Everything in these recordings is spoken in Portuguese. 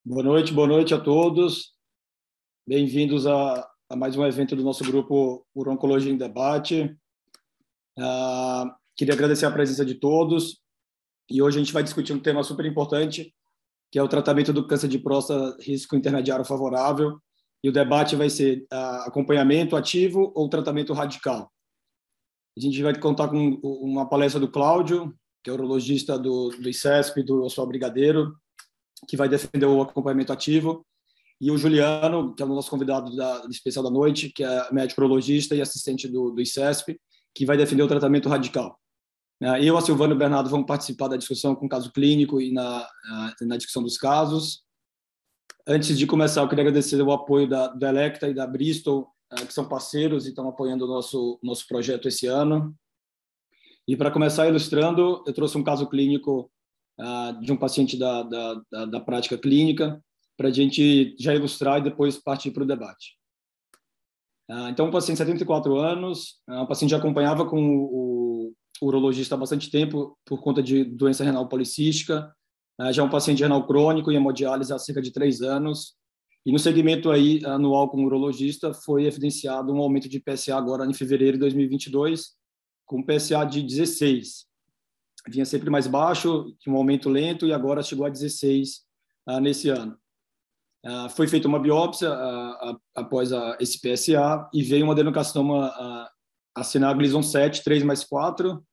Boa noite a todos. Bem-vindos a mais um evento do nosso grupo Uro-Oncologia em Debate. Queria agradecer a presença de todos e hoje a gente vai discutir um tema super importante, que é o tratamento do câncer de próstata risco intermediário favorável, e o debate vai ser acompanhamento ativo ou tratamento radical. A gente vai contar com uma palestra do Cláudio, que é urologista do ICESP, do Hospital Brigadeiro, que vai defender o acompanhamento ativo, e o Juliano, que é o nosso convidado especial da noite, que é médico urologista e assistente do ICESP, que vai defender o tratamento radical. Eu, a Silvana e o Bernardo vamos participar da discussão com o caso clínico e na discussão dos casos. Antes de começar, eu queria agradecer o apoio da Electa e da Bristol, que são parceiros e estão apoiando o nosso projeto esse ano. E para começar ilustrando, eu trouxe um caso clínico de um paciente da prática clínica, para a gente já ilustrar e depois partir para o debate. Então, um paciente de 74 anos, um paciente já acompanhava com o urologista há bastante tempo por conta de doença renal policística, já um paciente renal crônico em hemodiálise há cerca de 3 anos, e no segmento aí anual com o urologista foi evidenciado um aumento de PSA agora em fevereiro de 2022, com PSA de 16. Vinha sempre mais baixo, tinha um aumento lento e agora chegou a 16 nesse ano. Foi feita uma biópsia após esse PSA e veio um adenocarcinoma acinar Gleason 7, 3+4,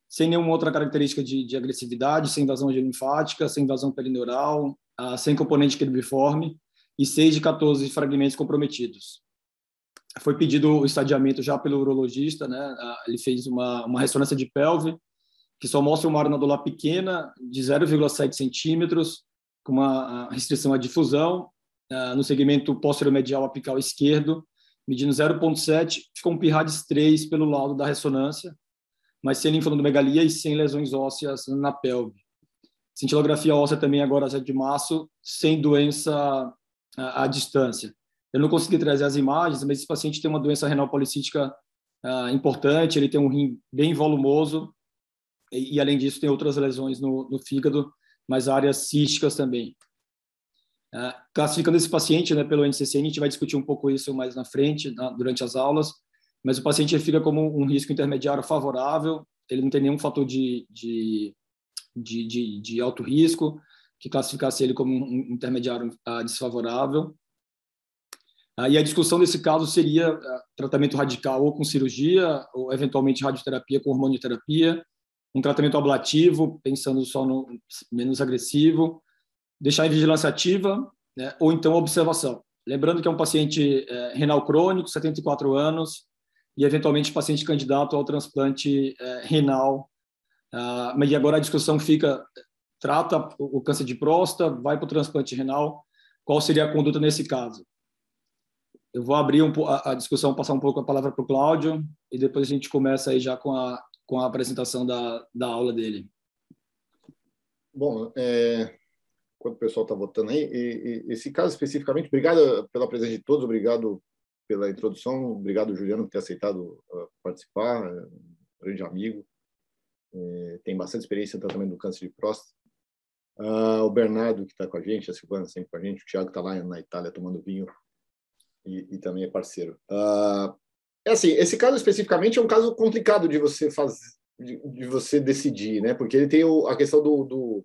sem nenhuma outra característica de agressividade, sem invasão linfática, sem invasão perineural, sem componente cribriforme e 6 de 14 fragmentos comprometidos. Foi pedido o estadiamento já pelo urologista, né? Ele fez uma ressonância de pelve, que só mostra uma área nodular pequena, de 0,7 centímetros, com uma restrição à difusão, no segmento posterior-medial apical esquerdo, medindo 0,7, ficou um PIRADS 3 pelo laudo da ressonância, mas sem linfonodomegalia e sem lesões ósseas na pelve. Cintilografia óssea também agora já de março, sem doença à distância. Eu não consegui trazer as imagens, mas esse paciente tem uma doença renal policística importante, ele tem um rim bem volumoso, e além disso tem outras lesões no fígado, mas áreas císticas também. Classificando esse paciente, né, pelo NCCN, a gente vai discutir um pouco isso mais na frente, durante as aulas, mas o paciente fica como um risco intermediário favorável, ele não tem nenhum fator de alto risco que classificasse ele como um intermediário desfavorável. E a discussão desse caso seria tratamento radical ou com cirurgia, ou eventualmente radioterapia com hormonioterapia, um tratamento ablativo, pensando só no menos agressivo, deixar em vigilância ativa, né, ou então observação. Lembrando que é um paciente renal crônico, 74 anos, e eventualmente paciente candidato ao transplante renal. Mas agora a discussão fica, trata o câncer de próstata, vai para o transplante renal, qual seria a conduta nesse caso? Eu vou abrir a discussão, passar um pouco a palavra para o Cláudio, e depois a gente começa aí já com a apresentação da aula dele. Bom, enquanto o pessoal está votando aí, esse caso especificamente, obrigado pela presença de todos, obrigado pela introdução, obrigado, Juliano, por ter aceitado participar, um grande amigo, tem bastante experiência no tratamento do câncer de próstata. O Bernardo, que está com a gente, a Silvana sempre com a gente, o Thiago está lá na Itália tomando vinho e também é parceiro. Assim, esse caso especificamente é um caso complicado de você fazer, de você decidir, né? Porque ele tem a questão do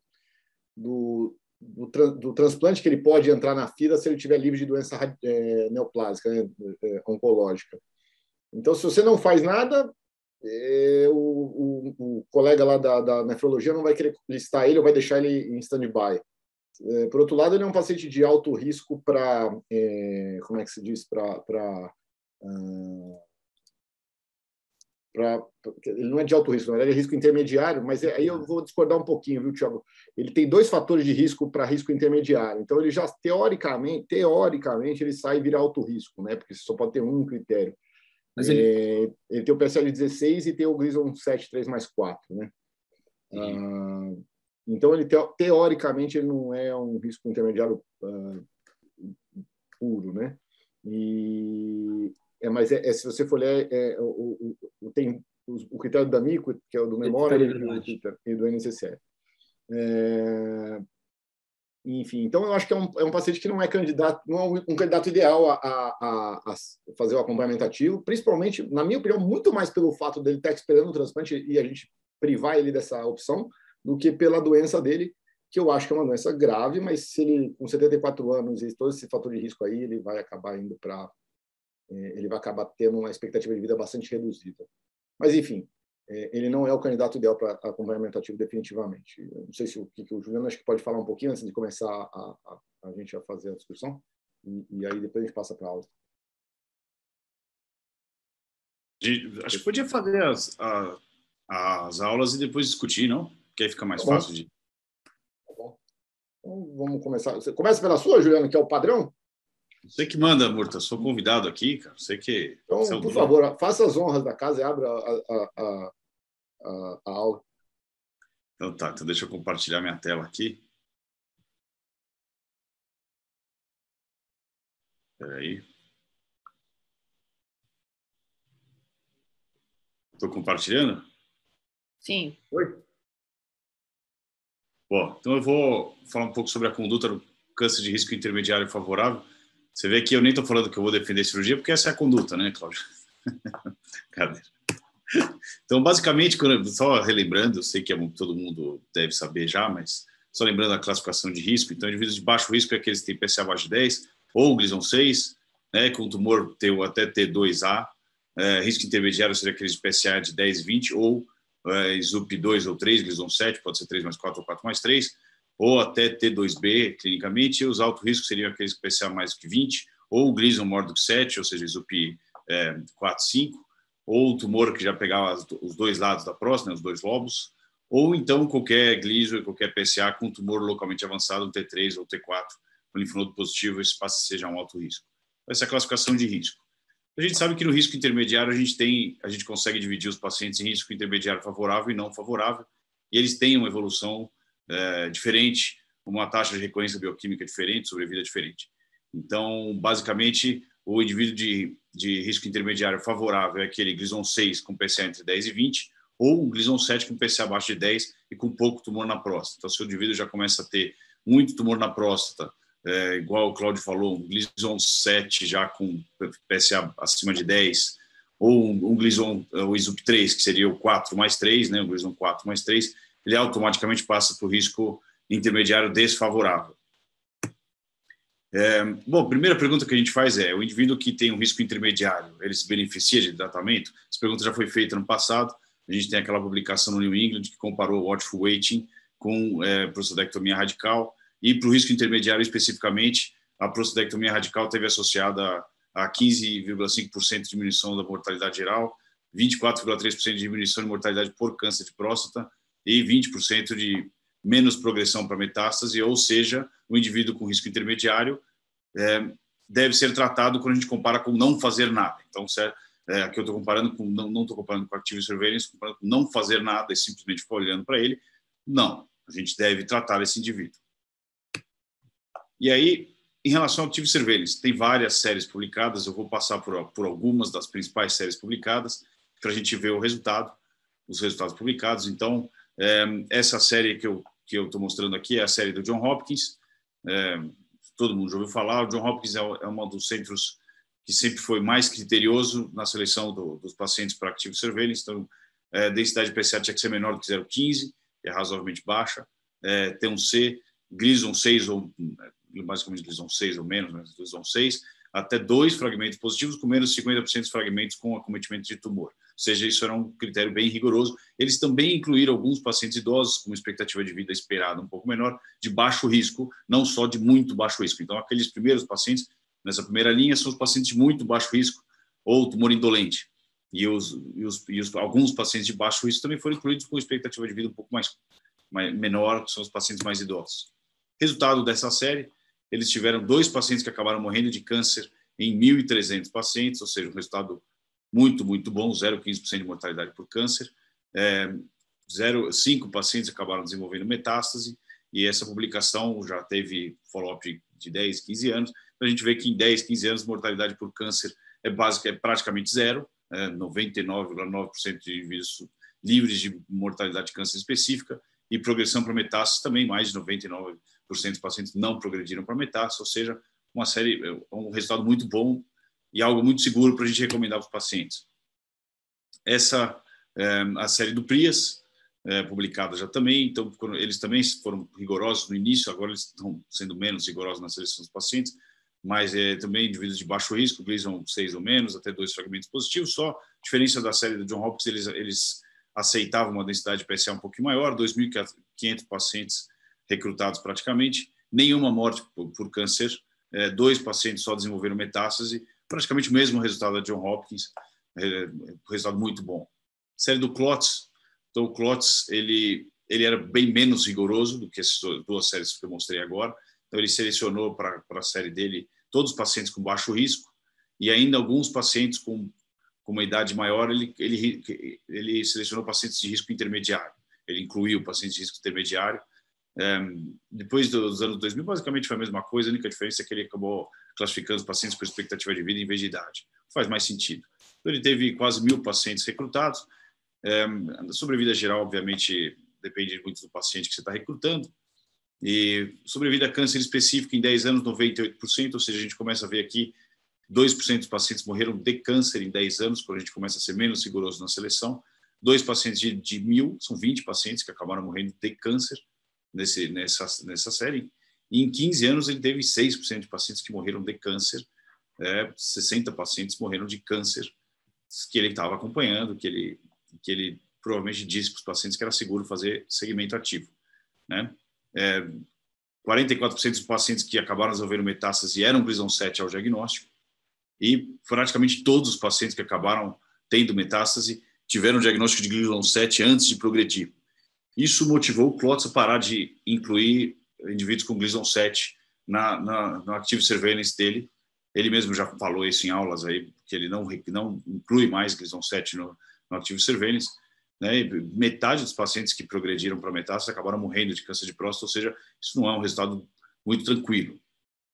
transplante, que ele pode entrar na fila se ele estiver livre de doença neoplásica, né, oncológica. Então, se você não faz nada, o colega lá da nefrologia não vai querer listar ele ou vai deixar ele em stand-by. Por outro lado, ele é um paciente de alto risco para, como é que se diz, ele não é de alto risco, na verdade é risco intermediário, mas aí eu vou discordar um pouquinho, viu, Thiago? Ele tem 2 fatores de risco para risco intermediário, então ele já, teoricamente, ele sai e vira alto risco, né? Porque você só pode ter um critério. Mas ele tem o PSA de 16 e tem o Gleason 7, 3+4, né? Então, ele teoricamente, ele não é um risco intermediário puro, né? Mas se você for ler, tem o critério da MICO, que é o do Memória, e do NCCE. enfim, então eu acho que é um paciente que não é candidato, não é um candidato ideal a fazer o acompanhamento ativo, principalmente, na minha opinião, muito mais pelo fato dele estar esperando o transplante e a gente privar ele dessa opção, do que pela doença dele, que eu acho que é uma doença grave, mas se ele, com 74 anos e todo esse fator de risco aí, ele vai acabar indo para... ele vai acabar tendo uma expectativa de vida bastante reduzida. Mas, enfim, ele não é o candidato ideal para acompanhamento ativo definitivamente. Eu não sei se o Juliano acho que pode falar um pouquinho antes de começar a gente a fazer a discussão, e aí depois a gente passa para a aula. Acho que podia fazer as aulas e depois discutir, não? Porque aí fica mais fácil de... Tá bom. Então, vamos começar. Você começa pela sua, Juliano, que é o padrão? Você que manda, Murta. Sou convidado aqui, cara. Você que... Então, por favor, faça as honras da casa e abra a aula. Então tá, então deixa eu compartilhar minha tela aqui. Espera aí. Estou compartilhando? Sim. Oi? Bom, então eu vou falar um pouco sobre a conduta do câncer de risco intermediário favorável. Você vê que eu nem estou falando que eu vou defender cirurgia, porque essa é a conduta, né, Cláudio? Cadê? Então, basicamente, só relembrando, eu sei que todo mundo deve saber já, mas só lembrando a classificação de risco. Então, indivíduos de baixo risco é aqueles que têm PSA abaixo de 10 ou Gleason 6, né, com tumor até T2A. Risco intermediário seria aqueles de PSA de 10 e 20, ou SUP 2 ou 3, Gleason 7, pode ser 3 mais 4 ou 4 mais 3, ou até T2B, clinicamente. E os alto risco seriam aqueles com PSA mais do que 20, ou Gleason maior do que 7, ou seja, SUP 4, 5, ou tumor que já pegava os dois lados da próstata, né, os dois lobos, ou então qualquer Gleason, qualquer PSA com tumor localmente avançado, um T3 ou T4, com linfonodo positivo, esse seja um alto risco. Essa é a classificação de risco. A gente sabe que no risco intermediário a gente consegue dividir os pacientes em risco intermediário favorável e não favorável, e eles têm uma evolução diferente, uma taxa de recorrência bioquímica diferente, sobrevida diferente. Então, basicamente, o indivíduo de risco intermediário favorável é aquele Gleason 6 com PSA entre 10 e 20, ou o Gleason 7 com PSA abaixo de 10 e com pouco tumor na próstata. Então, se o indivíduo já começa a ter muito tumor na próstata, igual o Cláudio falou, um Gleason 7 já com PSA acima de 10, ou um Gleason, o ISUP 3, que seria o 4 mais 3, né, o Gleason 4 mais 3, ele automaticamente passa para o risco intermediário desfavorável. Bom, a primeira pergunta que a gente faz é: o indivíduo que tem um risco intermediário, ele se beneficia de tratamento? Essa pergunta já foi feita no passado. A gente tem aquela publicação no New England que comparou o watchful waiting com prostatectomia radical, e para o risco intermediário especificamente, a prostatectomia radical teve associada a 15,5% de diminuição da mortalidade geral, 24,3% de diminuição de mortalidade por câncer de próstata e 20% de menos progressão para metástase, ou seja, o indivíduo com risco intermediário deve ser tratado quando a gente compara com não fazer nada. Então, aqui eu estou comparando com, não estou comparando com active surveillance, comparando com não fazer nada e simplesmente ficar olhando para ele. Não, a gente deve tratar esse indivíduo. E aí, em relação ao active surveillance, tem várias séries publicadas, eu vou passar por algumas das principais séries publicadas, para a gente ver os resultados publicados. Então, essa série que eu estou mostrando aqui é a série do John Hopkins. Todo mundo já ouviu falar. O John Hopkins é um dos centros que sempre foi mais criterioso na seleção dos pacientes para active surveillance. Então, a densidade de PSA tinha que ser menor do que 0,15, que é razoavelmente baixa. T1C, Gleason 6, ou basicamente Gleason 6 ou menos, né? Gleason 6, até 2 fragmentos positivos, com menos de 50% de fragmentos com acometimento de tumor. Ou seja, isso era um critério bem rigoroso. Eles também incluíram alguns pacientes idosos com expectativa de vida esperada um pouco menor, de baixo risco, não só de muito baixo risco. Então, aqueles primeiros pacientes, nessa primeira linha, são os pacientes de muito baixo risco ou tumor indolente. E alguns pacientes de baixo risco também foram incluídos com expectativa de vida um pouco menor, que são os pacientes mais idosos. Resultado dessa série, eles tiveram 2 pacientes que acabaram morrendo de câncer em 1.300 pacientes, ou seja, um resultado muito, muito bom, 0,15% de mortalidade por câncer. 5 pacientes acabaram desenvolvendo metástase, e essa publicação já teve follow-up de 10, 15 anos. A gente vê que em 10, 15 anos, mortalidade por câncer é praticamente zero, 99,9% de indivíduos livres de mortalidade de câncer específica, e progressão para metástase também mais de 99%, dos pacientes não progrediram para metástase, ou seja, um resultado muito bom e algo muito seguro para a gente recomendar para os pacientes. Essa a série do PRIAS, publicada já também, então eles também foram rigorosos no início, agora eles estão sendo menos rigorosos na seleção dos pacientes, mas também indivíduos de baixo risco, Gleason 6 ou menos, até 2 fragmentos positivos, só diferença da série do John Hopkins, eles aceitavam uma densidade de PSA um pouquinho maior, 2.500 pacientes recrutados praticamente, nenhuma morte por câncer, 2 pacientes só desenvolveram metástase, praticamente o mesmo resultado da John Hopkins, resultado muito bom. Série do CLOTS, então o CLOTS ele era bem menos rigoroso do que essas 2 séries que eu mostrei agora, então ele selecionou para a série dele todos os pacientes com baixo risco e ainda alguns pacientes com uma idade maior, ele selecionou pacientes de risco intermediário, ele incluiu pacientes de risco intermediário. Depois dos anos 2000, basicamente foi a mesma coisa, a única diferença é que ele acabou classificando os pacientes por expectativa de vida em vez de idade. Faz mais sentido. Então, ele teve quase 1.000 pacientes recrutados. A sobrevida geral, obviamente, depende muito do paciente que você está recrutando. E sobrevida a câncer específico em 10 anos, 98%, ou seja, a gente começa a ver aqui 2% dos pacientes morreram de câncer em 10 anos, quando a gente começa a ser menos rigoroso na seleção. 2 pacientes de 1.000, são 20 pacientes que acabaram morrendo de câncer nessa série. E em 15 anos ele teve 6% de pacientes que morreram de câncer, 60 pacientes morreram de câncer que ele estava acompanhando, que ele provavelmente disse para os pacientes que era seguro fazer segmento ativo, né? 44% dos pacientes que acabaram desenvolvendo metástase eram Gleason 7 ao diagnóstico, e praticamente todos os pacientes que acabaram tendo metástase tiveram diagnóstico de Gleason 7 antes de progredir. Isso motivou o CLOTS a parar de incluir indivíduos com Gleason 7 no Active Surveillance dele. Ele mesmo já falou isso em aulas aí, que ele não inclui mais Gleason 7 no Active Surveillance, né? E metade dos pacientes que progrediram para metástase acabaram morrendo de câncer de próstata, ou seja, isso não é um resultado muito tranquilo.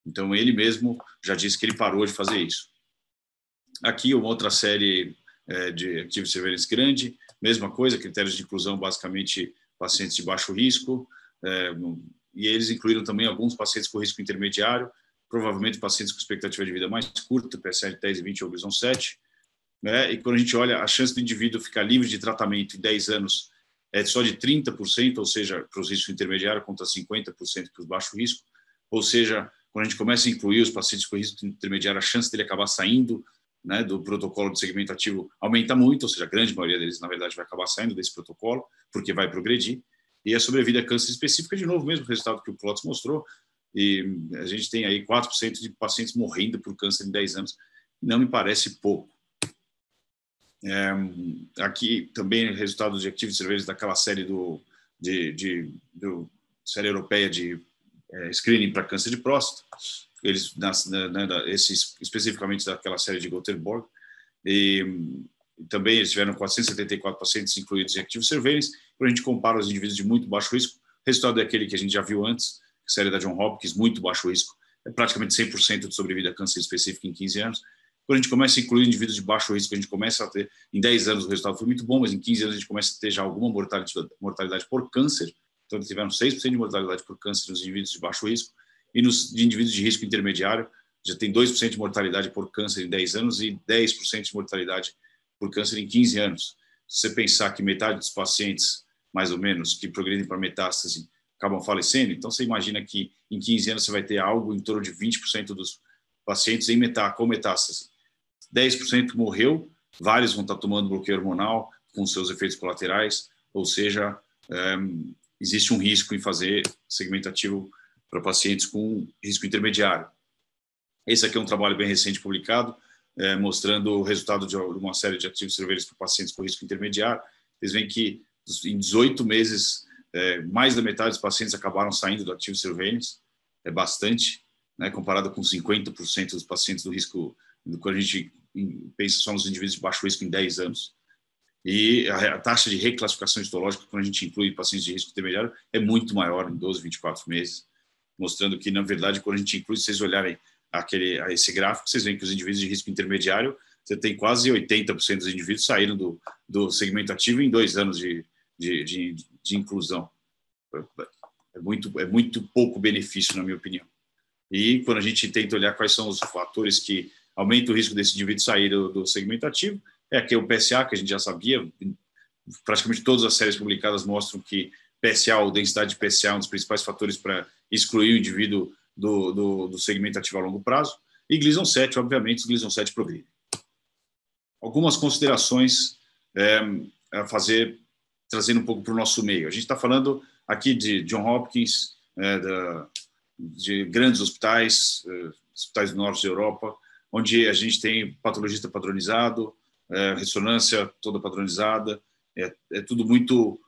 Então, ele mesmo já disse que ele parou de fazer isso. Aqui, uma outra série de Active Surveillance grande, mesma coisa, critérios de inclusão, basicamente, pacientes de baixo risco, e eles incluíram também alguns pacientes com risco intermediário, provavelmente pacientes com expectativa de vida mais curta, PSA de 10 e 20 ou Gleason 7, né? E quando a gente olha a chance do indivíduo ficar livre de tratamento em 10 anos é só de 30%, ou seja, para os riscos intermediários contra 50% para os baixo risco, ou seja, quando a gente começa a incluir os pacientes com risco intermediário, a chance dele acabar saindo, né, do protocolo de segmento ativo aumenta muito, ou seja, a grande maioria deles, na verdade, vai acabar saindo desse protocolo, porque vai progredir. E a sobrevida a câncer específica, de novo, o mesmo resultado que o CLOTS mostrou, e a gente tem aí 4% de pacientes morrendo por câncer em 10 anos, não me parece pouco. Aqui também resultados de Active Surveillance daquela série série europeia de screening para câncer de próstata, eles especificamente daquela série de Göteborg, e também eles tiveram 474 pacientes incluídos em Active Surveillance. Quando a gente compara os indivíduos de muito baixo risco, o resultado é aquele que a gente já viu antes, a série da John Hopkins, muito baixo risco, é praticamente 100% de sobrevida a câncer específico em 15 anos. Quando a gente começa a incluir indivíduos de baixo risco, a gente começa a ter, em 10 anos o resultado foi muito bom, mas em 15 anos a gente começa a ter já alguma mortalidade por câncer. Então, eles tiveram 6% de mortalidade por câncer nos indivíduos de baixo risco, e nos de indivíduos de risco intermediário, já tem 2% de mortalidade por câncer em 10 anos e 10% de mortalidade por câncer em 15 anos. Se você pensar que metade dos pacientes, mais ou menos, que progredem para metástase, acabam falecendo, então você imagina que em 15 anos você vai ter algo em torno de 20% dos pacientes com metástase. 10% morreu, vários vão estar tomando bloqueio hormonal com seus efeitos colaterais, ou seja, existe um risco em fazer segmento ativo para pacientes com risco intermediário. Esse aqui é um trabalho bem recente publicado, mostrando o resultado de uma série de Active Surveillance para pacientes com risco intermediário. Eles veem que em 18 meses, mais da metade dos pacientes acabaram saindo do Active Surveillance, é bastante, né, comparado com 50% dos pacientes do risco, quando a gente pensa só nos indivíduos de baixo risco em 10 anos. E a taxa de reclassificação histológica, quando a gente inclui pacientes de risco intermediário, é muito maior em 12, 24 meses, mostrando que, na verdade, quando a gente inclui, se vocês olharem a esse gráfico, vocês veem que os indivíduos de risco intermediário, você tem quase 80% dos indivíduos saíram do segmento ativo em 2 anos de inclusão. É é muito pouco benefício, na minha opinião. E quando a gente tenta olhar quais são os fatores que aumentam o risco desse indivíduo sair do segmento ativo, é aqui o PSA, que a gente já sabia, praticamente todas as séries publicadas mostram que PSA, ou densidade de PSA, é um dos principais fatores para excluir o indivíduo do segmento ativo a longo prazo. E Gleason 7, obviamente, os Gleason 7 progridem. Algumas considerações a fazer, trazendo um pouco para o nosso meio. A gente está falando aqui de Johns Hopkins, de grandes hospitais, hospitais do norte da Europa, onde a gente tem patologista padronizado, ressonância toda padronizada, é tudo muito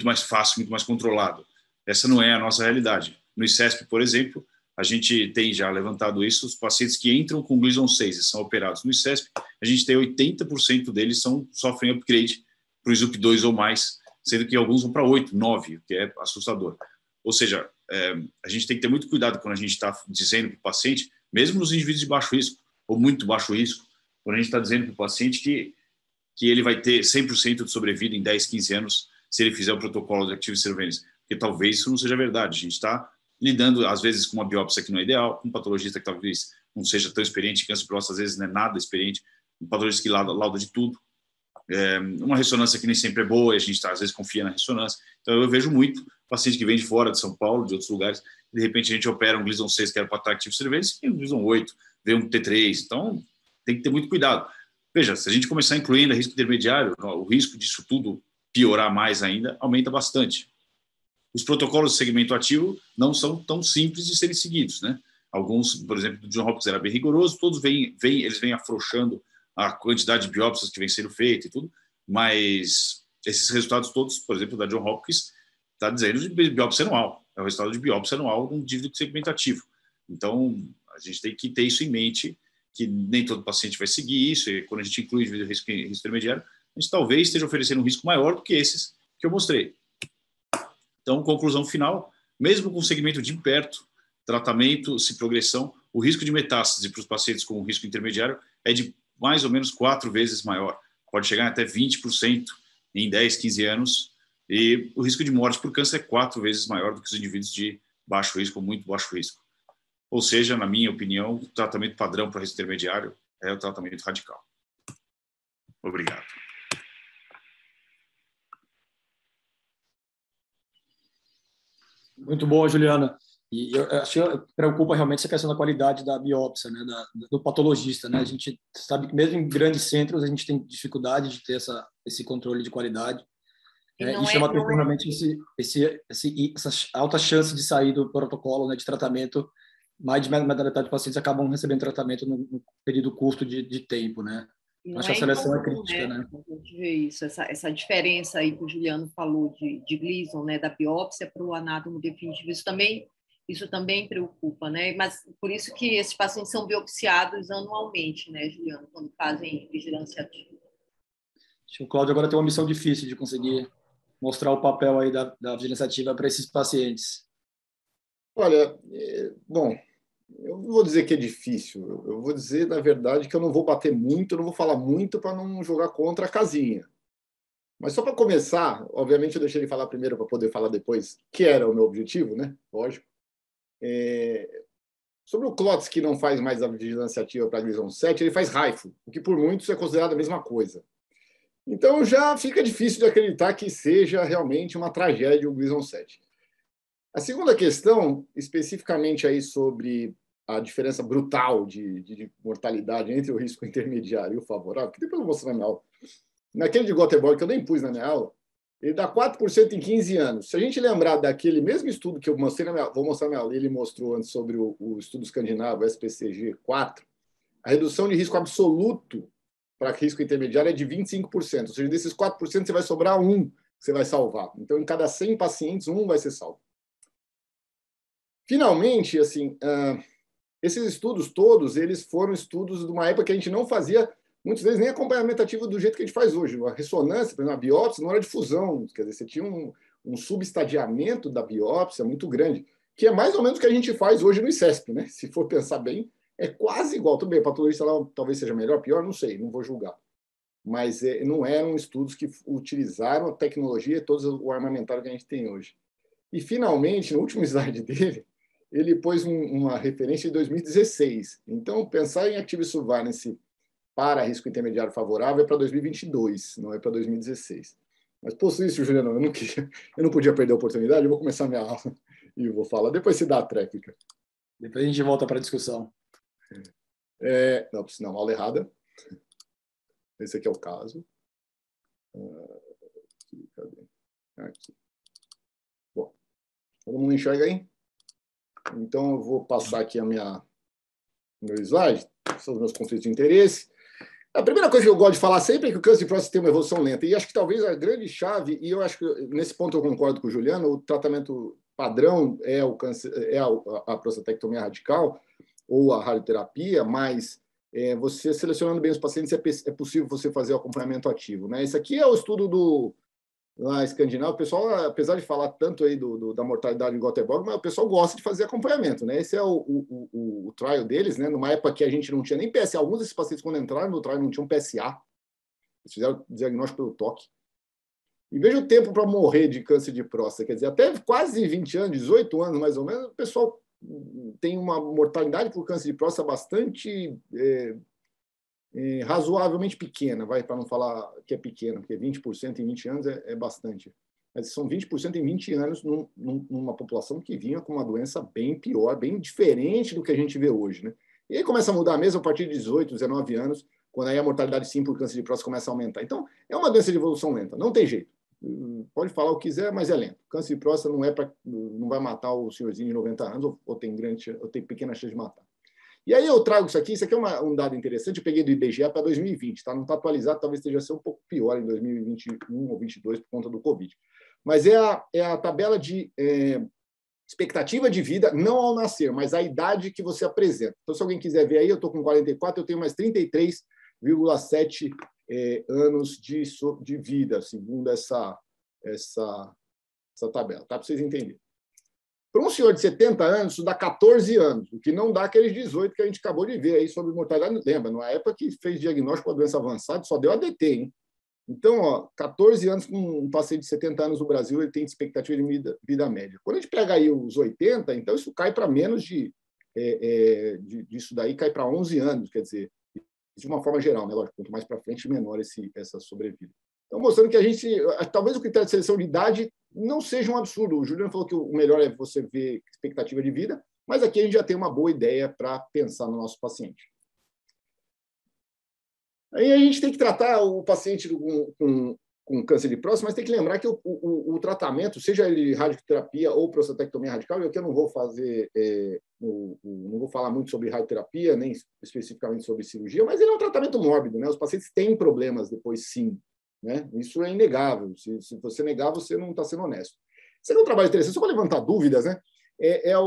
mais fácil, muito mais controlado. Essa não é a nossa realidade. No ICESP, por exemplo, a gente tem já levantado isso, os pacientes que entram com Gleason 6 e são operados no ICESP, a gente tem 80% deles sofrem upgrade para o SUP 2 ou mais, sendo que alguns vão para 8, 9, o que é assustador. Ou seja, a gente tem que ter muito cuidado quando a gente está dizendo para o paciente, mesmo nos indivíduos de baixo risco, ou muito baixo risco, quando a gente está dizendo para o paciente que ele vai ter 100% de sobrevida em 10, 15 anos se ele fizer o protocolo de Active Surveillance, porque talvez isso não seja verdade. A gente está lidando, às vezes, com uma biópsia que não é ideal, com um patologista que talvez não seja tão experiente em câncer de próstata, às vezes não é nada experiente, um patologista que lauda de tudo, uma ressonância que nem sempre é boa, e a gente às vezes confia na ressonância. Então, eu vejo muito paciente que vem de fora, de São Paulo, de outros lugares, e de repente a gente opera um Gleason 6 que era para estar Active Surveillance, e um Gleason 8, vê um T3, então tem que ter muito cuidado. Veja, se a gente começar a incluir ainda risco intermediário, o risco disso tudo piorar mais ainda, aumenta bastante. Os protocolos de segmento ativo não são tão simples de serem seguidos, né? Alguns, por exemplo, do Johns Hopkins era bem rigoroso, todos eles vêm afrouxando a quantidade de biópsias que vem sendo feita e tudo, mas esses resultados todos, por exemplo, da Johns Hopkins, está dizendo de biópsia anual, é o resultado de biópsia anual de um indivíduo de segmento ativo. Então, a gente tem que ter isso em mente, que nem todo paciente vai seguir isso, e quando a gente inclui indivíduo de risco intermediário, a gente talvez esteja oferecendo um risco maior do que esses que eu mostrei. Então, conclusão final, mesmo com segmento de perto, tratamento, se progressão, o risco de metástase para os pacientes com risco intermediário é de mais ou menos 4 vezes maior. Pode chegar até 20% em 10, 15 anos. E o risco de morte por câncer é 4 vezes maior do que os indivíduos de baixo risco ou muito baixo risco. Ou seja, na minha opinião, o tratamento padrão para risco intermediário é o tratamento radical. Obrigado. Muito boa, Juliana. E eu acho que preocupa realmente essa questão da qualidade da biópsia, né, do patologista, né? A gente sabe que mesmo em grandes centros a gente tem dificuldade de ter esse controle de qualidade. E chama atenção realmente essa alta chance de sair do protocolo, né, de tratamento. Mais de metade dos pacientes acabam recebendo tratamento no período curto de tempo, né? Acho que a seleção é crítica, né? A gente vê isso, essa diferença aí que o Juliano falou de Gleason, né, da biópsia para o anátomo definitivo, isso também preocupa, né? Mas por isso que esses pacientes são biopsiados anualmente, né, Juliano, quando fazem vigilância ativa. Acho que o Cláudio agora tem uma missão difícil de conseguir mostrar o papel aí da vigilância ativa para esses pacientes. Olha, bom, eu não vou dizer que é difícil, eu vou dizer, na verdade, que eu não vou bater muito, eu não vou falar muito para não jogar contra a casinha. Mas só para começar, obviamente eu deixei ele falar primeiro para poder falar depois, que era o meu objetivo, né? Lógico. Sobre o Klotz, que não faz mais a vigilância ativa para a Gleason 7, ele faz RAIFO, o que por muitos é considerado a mesma coisa. Então já fica difícil de acreditar que seja realmente uma tragédia o Gleason 7. A segunda questão, especificamente aí sobre a diferença brutal de mortalidade entre o risco intermediário e o favorável, que depois eu vou mostrar na minha aula. Naquele de Göteborg, que eu nem pus na minha aula, ele dá 4% em 15 anos. Se a gente lembrar daquele mesmo estudo que eu mostrei vou mostrar na minha aula, ele mostrou antes sobre o estudo escandinavo, SPCG4, a redução de risco absoluto para risco intermediário é de 25%. Ou seja, desses 4%, você vai sobrar um que você vai salvar. Então, em cada 100 pacientes, um vai ser salvo. Finalmente, assim, esses estudos todos, eles foram estudos de uma época que a gente não fazia, muitos deles nem acompanhamento ativo do jeito que a gente faz hoje. A ressonância, por exemplo, a biópsia não era difusão, quer dizer, você tinha um subestadiamento da biópsia muito grande, que é mais ou menos o que a gente faz hoje no ICESP, né? Se for pensar bem, é quase igual. Tudo bem, a patologista lá talvez seja melhor, pior, não sei, não vou julgar. Mas não eram estudos que utilizaram a tecnologia e todo o armamentário que a gente tem hoje. E, finalmente, no último slide dele, ele pôs uma referência de 2016. Então, pensar em Active Surveillance para risco intermediário favorável é para 2022, não é para 2016. Mas, posto isso, Juliano, eu não podia perder a oportunidade, eu vou começar minha aula e vou falar. Depois você dá a tréplica. Depois a gente volta para a discussão. Não, aula errada. Esse aqui é o caso. Cadê? Aqui. Bom, todo mundo enxerga aí? Então, eu vou passar aqui meu slide, são os meus conflitos de interesse. A primeira coisa que eu gosto de falar sempre é que o câncer de próstata tem uma evolução lenta. E acho que talvez a grande chave, e eu acho que nesse ponto eu concordo com o Juliano, o tratamento padrão é a prostatectomia radical ou a radioterapia, mas você selecionando bem os pacientes é possível você fazer o acompanhamento ativo, né? Esse aqui é o estudo lá escandinavo. O pessoal, apesar de falar tanto aí da mortalidade em Göteborg, mas o pessoal gosta de fazer acompanhamento, né? Esse é o trial deles, né? Numa época que a gente não tinha nem PSA. Alguns desses pacientes, quando entraram no trial, não tinham PSA. Eles fizeram o diagnóstico pelo toque. E veja o tempo para morrer de câncer de próstata. Quer dizer, até quase 20 anos, 18 anos mais ou menos, o pessoal tem uma mortalidade por câncer de próstata bastante razoavelmente pequena, para não falar que é pequena, porque 20% em 20 anos é bastante. Mas são 20% em 20 anos numa população que vinha com uma doença bem pior, bem diferente do que a gente vê hoje, né? E aí começa a mudar mesmo a partir de 18, 19 anos, quando aí a mortalidade sim por câncer de próstata começa a aumentar. Então, é uma doença de evolução lenta, não tem jeito. Pode falar o que quiser, mas é lento. Câncer de próstata não vai matar o senhorzinho de 90 anos, ou tem pequena chance de matar. E aí eu trago isso aqui é um dado interessante, eu peguei do IBGE para 2020, tá? Não está atualizado, talvez esteja sendo um pouco pior em 2021 ou 2022 por conta do Covid. Mas é a tabela de expectativa de vida, não ao nascer, mas a idade que você apresenta. Então, se alguém quiser ver aí, eu estou com 44, eu tenho mais 33,7 anos de vida, segundo essa tabela, tá? Para vocês entenderem. Para um senhor de 70 anos, isso dá 14 anos, o que não dá aqueles 18 que a gente acabou de ver aí sobre mortalidade. Lembra, na época que fez diagnóstico com a doença avançada, só deu ADT, hein? Então, 14 anos com um paciente de 70 anos no Brasil, ele tem expectativa de vida média. Quando a gente pega aí os 80, então isso cai para menos disso daí, cai para 11 anos, quer dizer, de uma forma geral, né? Lógico, quanto mais para frente, menor essa sobrevida. Então, mostrando que talvez o critério de seleção de idade não seja um absurdo. O Juliano falou que o melhor é você ver expectativa de vida, mas aqui a gente já tem uma boa ideia para pensar no nosso paciente. Aí a gente tem que tratar o paciente com câncer de próstata, mas tem que lembrar que o tratamento, seja ele radioterapia ou prostatectomia radical, e aqui eu não vou não vou falar muito sobre radioterapia, nem especificamente sobre cirurgia, mas ele é um tratamento mórbido, né? Os pacientes têm problemas depois, sim. Né? Isso é inegável. Se você negar, você não está sendo honesto. Isso é um trabalho interessante, só para levantar dúvidas, né?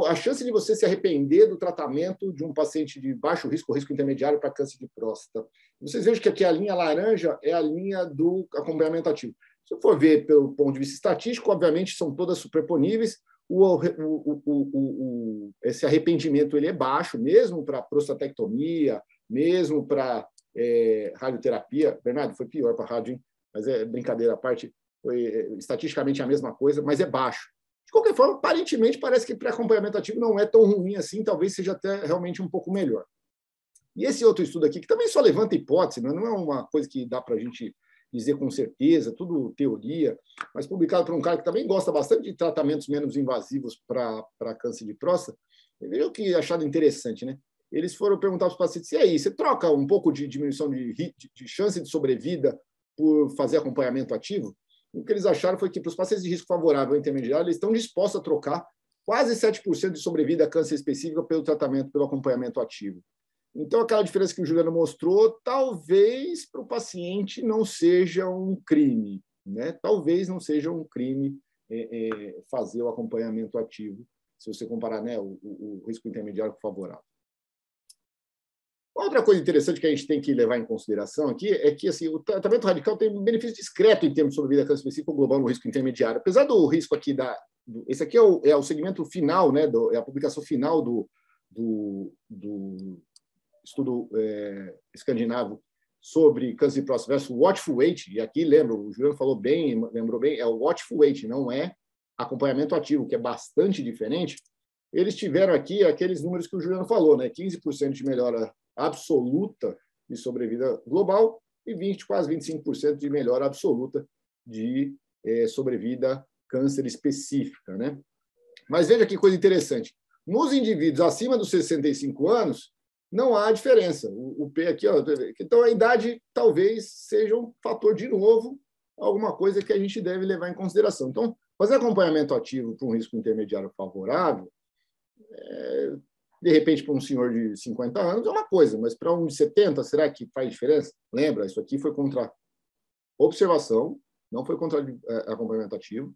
A chance de você se arrepender do tratamento de um paciente de baixo risco ou risco intermediário para câncer de próstata. Vocês vejam que aqui a linha laranja é a linha do acompanhamento ativo. Se eu for ver pelo ponto de vista estatístico, obviamente são todas superponíveis. Esse arrependimento ele é baixo, mesmo para prostatectomia, mesmo para radioterapia. Bernardo, foi pior para rádio, hein? Mas é brincadeira à parte, foi estatisticamente a mesma coisa, mas é baixo. De qualquer forma, aparentemente, parece que pré-acompanhamento ativo não é tão ruim assim, talvez seja até realmente um pouco melhor. E esse outro estudo aqui, que também só levanta hipótese, né? Não é uma coisa que dá para a gente dizer com certeza, tudo teoria, mas publicado por um cara que também gosta bastante de tratamentos menos invasivos para câncer de próstata. Veja o que achado interessante, né? Eles foram perguntar para os pacientes, e aí, você troca um pouco de diminuição de chance de sobrevida por fazer acompanhamento ativo? O que eles acharam foi que, para os pacientes de risco favorável ou intermediário, eles estão dispostos a trocar quase 7% de sobrevida a câncer específico pelo tratamento, pelo acompanhamento ativo. Então, aquela diferença que o Juliano mostrou, talvez para o paciente não seja um crime, né? Talvez não seja um crime fazer o acompanhamento ativo, se você comparar, né, o risco intermediário com favorável. Outra coisa interessante que a gente tem que levar em consideração aqui é que assim, o tratamento radical tem um benefício discreto em termos de sobrevida a câncer específico global no risco intermediário. Apesar do risco aqui, esse aqui é o segmento final, né, é a publicação final do estudo escandinavo sobre câncer de próstata versus watchful wait, e aqui, lembra, o Juliano falou bem, lembrou bem, é o watchful wait, não é acompanhamento ativo, que é bastante diferente, eles tiveram aqui aqueles números que o Juliano falou, né? 15% de melhora absoluta de sobrevida global e quase 25% de melhora absoluta de sobrevida câncer específica, né? Mas veja que coisa interessante. Nos indivíduos acima dos 65 anos, não há diferença. O P aqui, ó, então a idade talvez seja um fator, de novo, alguma coisa que a gente deve levar em consideração. Então, fazer acompanhamento ativo para um risco intermediário favorável, de repente, para um senhor de 50 anos, é uma coisa, mas para um de 70, será que faz diferença? Lembra, isso aqui foi contra observação, não foi contra acompanhamento ativo,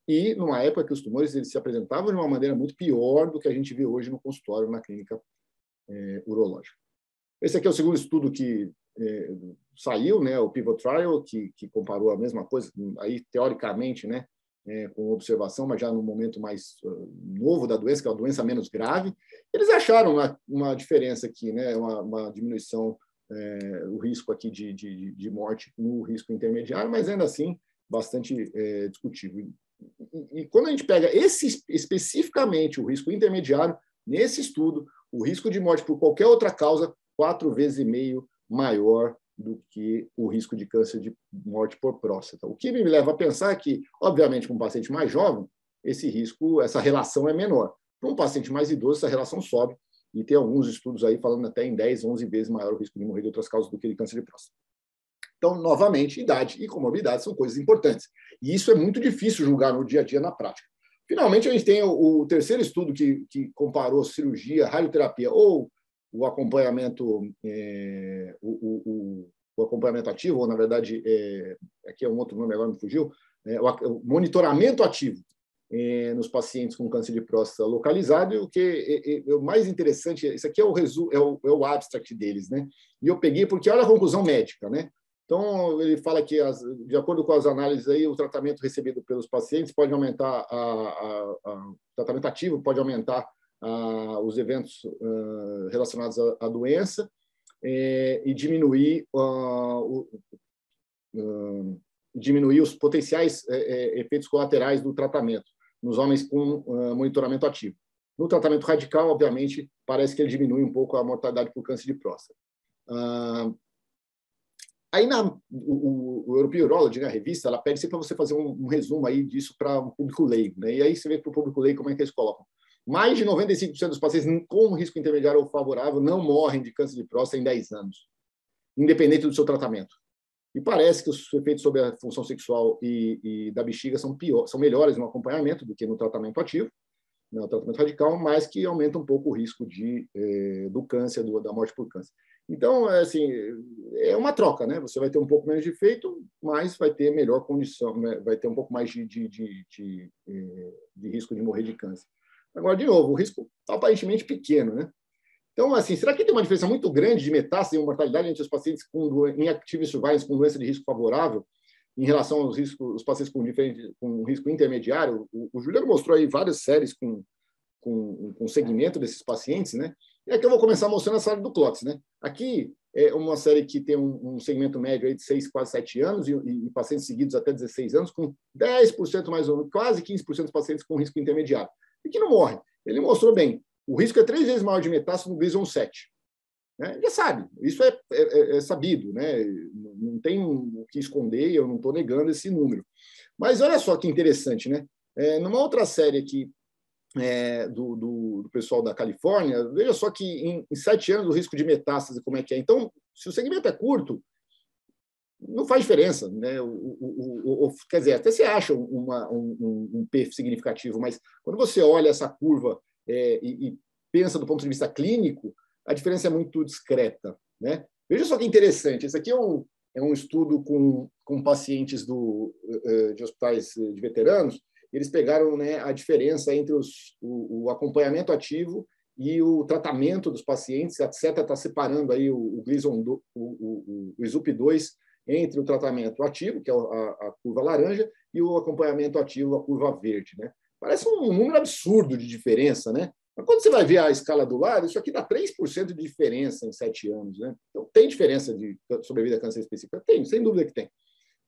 e numa época que os tumores eles se apresentavam de uma maneira muito pior do que a gente vê hoje no consultório, na clínica urológica. Esse aqui é o segundo estudo que saiu, né, o Pivot Trial, que comparou a mesma coisa, aí teoricamente, né, com observação, mas já no momento mais novo da doença, que é uma doença menos grave. Eles acharam uma diferença aqui, né, uma diminuição, o risco aqui de morte no risco intermediário, mas ainda assim bastante discutível. E quando a gente pega especificamente o risco intermediário, nesse estudo, o risco de morte por qualquer outra causa, 4,5 vezes maior do que o risco de câncer de morte por próstata. O que me leva a pensar que, obviamente, com um paciente mais jovem, esse risco, essa relação é menor. Para um paciente mais idoso, essa relação sobe, e tem alguns estudos aí falando até em 10, 11 vezes maior o risco de morrer de outras causas do que de câncer de próstata. Então, novamente, idade e comorbidade são coisas importantes. E isso é muito difícil julgar no dia a dia, na prática. Finalmente, a gente tem o terceiro estudo que comparou cirurgia, radioterapia ou o acompanhamento, o acompanhamento ativo, ou, na verdade, aqui é um outro nome, agora me fugiu, o monitoramento ativo nos pacientes com câncer de próstata localizado. E o que é o mais interessante, isso aqui é o abstract deles, né? E eu peguei porque olha a conclusão médica, né? Então, ele fala que, de acordo com as análises, aí, o tratamento recebido pelos pacientes pode aumentar, o tratamento ativo pode aumentar os eventos relacionados à doença e diminuir os potenciais efeitos colaterais do tratamento nos homens com monitoramento ativo. No tratamento radical, obviamente, parece que ele diminui um pouco a mortalidade por câncer de próstata. Aí, o European Urology, né, a revista, ela pede sempre para você fazer um resumo aí disso para um público leigo, né? E aí você vê para o público leigo como é que eles colocam. Mais de 95% dos pacientes com risco intermediário ou favorável não morrem de câncer de próstata em 10 anos, independente do seu tratamento. E parece que os efeitos sobre a função sexual e da bexiga são melhores no acompanhamento do que no tratamento ativo, no tratamento radical, mas que aumenta um pouco o risco do câncer, da morte por câncer. Então, assim, é uma troca, né? Você vai ter um pouco menos de efeito, mas vai ter melhor condição, né? Vai ter um pouco mais de risco de morrer de câncer. Agora, de novo, o risco aparentemente pequeno, né? Então, assim, será que tem uma diferença muito grande de metástase e mortalidade entre os pacientes em active surveillance com doença de risco favorável em relação aos pacientes com risco intermediário? O Juliano mostrou aí várias séries com segmento desses pacientes, né? E aqui eu vou começar mostrando a série do Clots, né? Aqui é uma série que tem um segmento médio aí de 6, quase 7 anos e pacientes seguidos até 16 anos, com 10% mais ou menos, quase 15% dos pacientes com risco intermediário. E que não morre. Ele mostrou bem. O risco é 3 vezes maior de metástase no Gleason 7. Né? Já sabe, isso é sabido, né? Não tem o que esconder, eu não estou negando esse número. Mas olha só que interessante, né? Numa outra série aqui do pessoal da Califórnia, veja só que em 7 anos o risco de metástase, como é que é. Então, se o segmento é curto, não faz diferença, né? Quer dizer, até você acha um P significativo, mas quando você olha essa curva e pensa do ponto de vista clínico, a diferença é muito discreta, né? Veja só que interessante, esse aqui é um estudo com pacientes de hospitais de veteranos. Eles pegaram, né, a diferença entre o acompanhamento ativo e o tratamento dos pacientes. A seta está separando aí o Gleason, o SUP2, entre o tratamento ativo, que é a curva laranja, e o acompanhamento ativo, a curva verde, né? Parece um número absurdo de diferença, né? Mas quando você vai ver a escala do lado, isso aqui dá 3% de diferença em 7 anos, né? Então, tem diferença de sobrevida a câncer específica? Tem, sem dúvida que tem.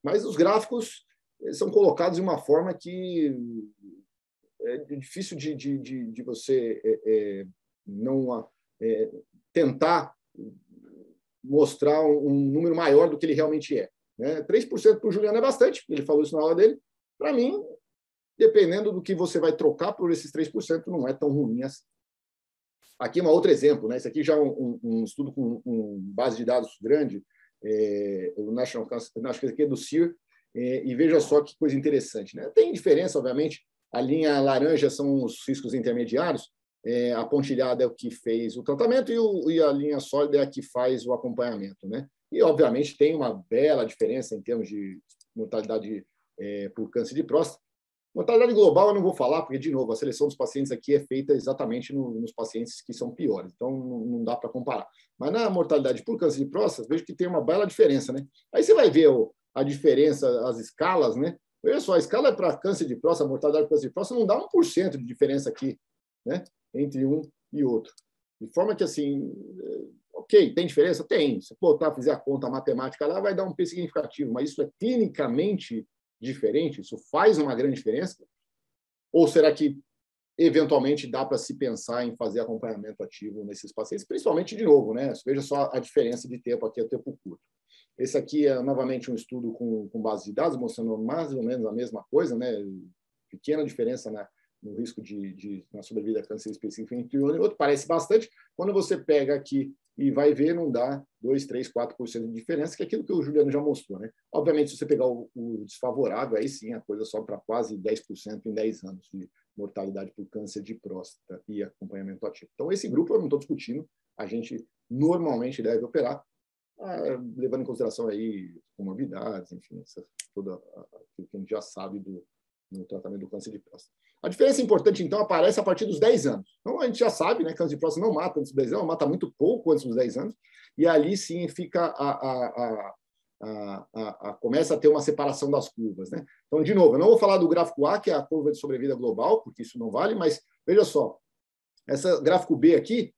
Mas os gráficos são colocados de uma forma que é difícil de você não tentar mostrar um número maior do que ele realmente é. Né? 3% para o Juliano é bastante, ele falou isso na aula dele. Para mim, dependendo do que você vai trocar por esses 3%, não é tão ruim assim. Aqui um outro exemplo, né? Esse aqui já é um estudo com base de dados grande, o National Cancer, acho que aqui é do CIR, e veja só que coisa interessante. Né? Tem diferença, obviamente, a linha laranja são os riscos intermediários, a pontilhada é o que fez o tratamento e a linha sólida é a que faz o acompanhamento. Né? E, obviamente, tem uma bela diferença em termos de mortalidade por câncer de próstata. Mortalidade global eu não vou falar, porque, de novo, a seleção dos pacientes aqui é feita exatamente nos pacientes que são piores, então não dá para comparar. Mas na mortalidade por câncer de próstata, vejo que tem uma bela diferença. Né? Aí você vai ver a diferença, as escalas, né? Veja só, a escala para câncer de próstata, mortalidade por câncer de próstata, não dá 1% de diferença aqui, né? Entre um e outro. De forma que, assim, ok, tem diferença? Tem. Se fizer a conta matemática lá, vai dar um P significativo, mas isso é clinicamente diferente? Isso faz uma grande diferença? Ou será que, eventualmente, dá para se pensar em fazer acompanhamento ativo nesses pacientes? Principalmente, de novo, né? Veja só a diferença de tempo aqui, é tempo curto. Esse aqui é, novamente, um estudo com base de dados, mostrando mais ou menos a mesma coisa, né? Pequena diferença no risco na sobrevida a câncer específico entre um e outro. Parece bastante. Quando você pega aqui e vai ver, não dá 2, 3, 4% de diferença, que é aquilo que o Juliano já mostrou. Né? Obviamente, se você pegar o desfavorável, aí sim a coisa sobe para quase 10% em 10 anos de mortalidade por câncer de próstata e acompanhamento ativo. Então, esse grupo eu não estou discutindo, a gente normalmente deve operar, levando em consideração aí comorbidades, enfim, tudo aquilo que a gente já sabe no tratamento do câncer de próstata. A diferença importante, então, aparece a partir dos 10 anos. Então, a gente já sabe, né, que câncer de próstata não mata antes dos 10 anos, mata muito pouco antes dos 10 anos, e ali sim fica começa a ter uma separação das curvas. Né? Então, de novo, eu não vou falar do gráfico A, que é a curva de sobrevida global, porque isso não vale, mas veja só, esse gráfico B aqui,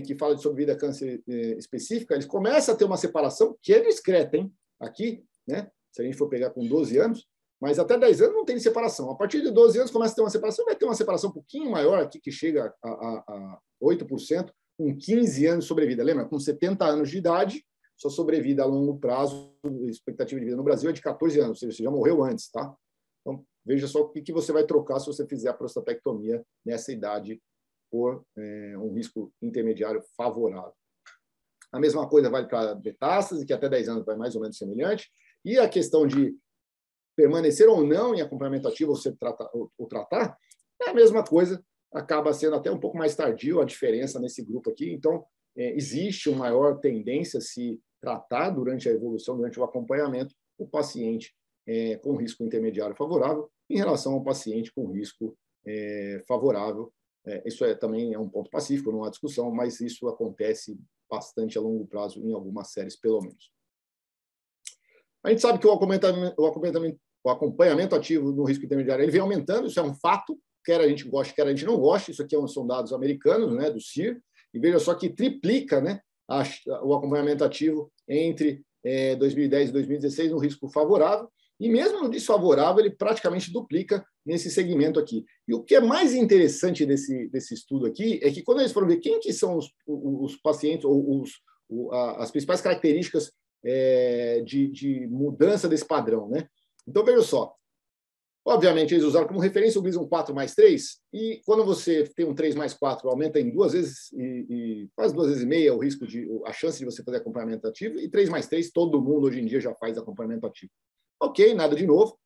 que fala de sobrevida a câncer específica, eles começam a ter uma separação que é discreta, hein? Aqui, né? Se a gente for pegar com 12 anos, mas até 10 anos não tem separação. A partir de 12 anos começa a ter uma separação, vai ter uma separação um pouquinho maior aqui, que chega a 8%, com 15 anos de sobrevida. Lembra? Com 70 anos de idade, sua sobrevida a longo prazo, a expectativa de vida no Brasil é de 14 anos, ou seja, você já morreu antes, tá? Então, veja só o que você vai trocar se você fizer a prostatectomia nessa idade por um risco intermediário favorável. A mesma coisa vale para a metástase, que até 10 anos vai mais ou menos semelhante. E a questão de permanecer ou não em acompanhamento ativo ou tratar, é a mesma coisa, acaba sendo até um pouco mais tardio a diferença nesse grupo aqui. Então, existe uma maior tendência a se tratar durante a evolução, durante o acompanhamento, o paciente com risco intermediário favorável em relação ao paciente com risco favorável. Isso também é um ponto pacífico, não há discussão, mas isso acontece bastante a longo prazo em algumas séries, pelo menos. A gente sabe que o acompanhamento ativo no risco intermediário ele vem aumentando, isso é um fato, quer a gente goste, quer a gente não goste, isso aqui são dados americanos, né, do CIR, e veja só que triplica, né, o acompanhamento ativo entre 2010 e 2016 no risco favorável, e mesmo no desfavorável ele praticamente duplica nesse segmento aqui. E o que é mais interessante desse estudo aqui é que quando eles foram ver quem que são os pacientes, ou as principais características de mudança desse padrão, né? Então, veja só. Obviamente, eles usaram como referência o Gleason 4+3, e quando você tem um 3+4, aumenta em 2 vezes, e quase 2 vezes e meia a chance de você fazer acompanhamento ativo, e 3+3, todo mundo hoje em dia já faz acompanhamento ativo. Ok, nada de novo.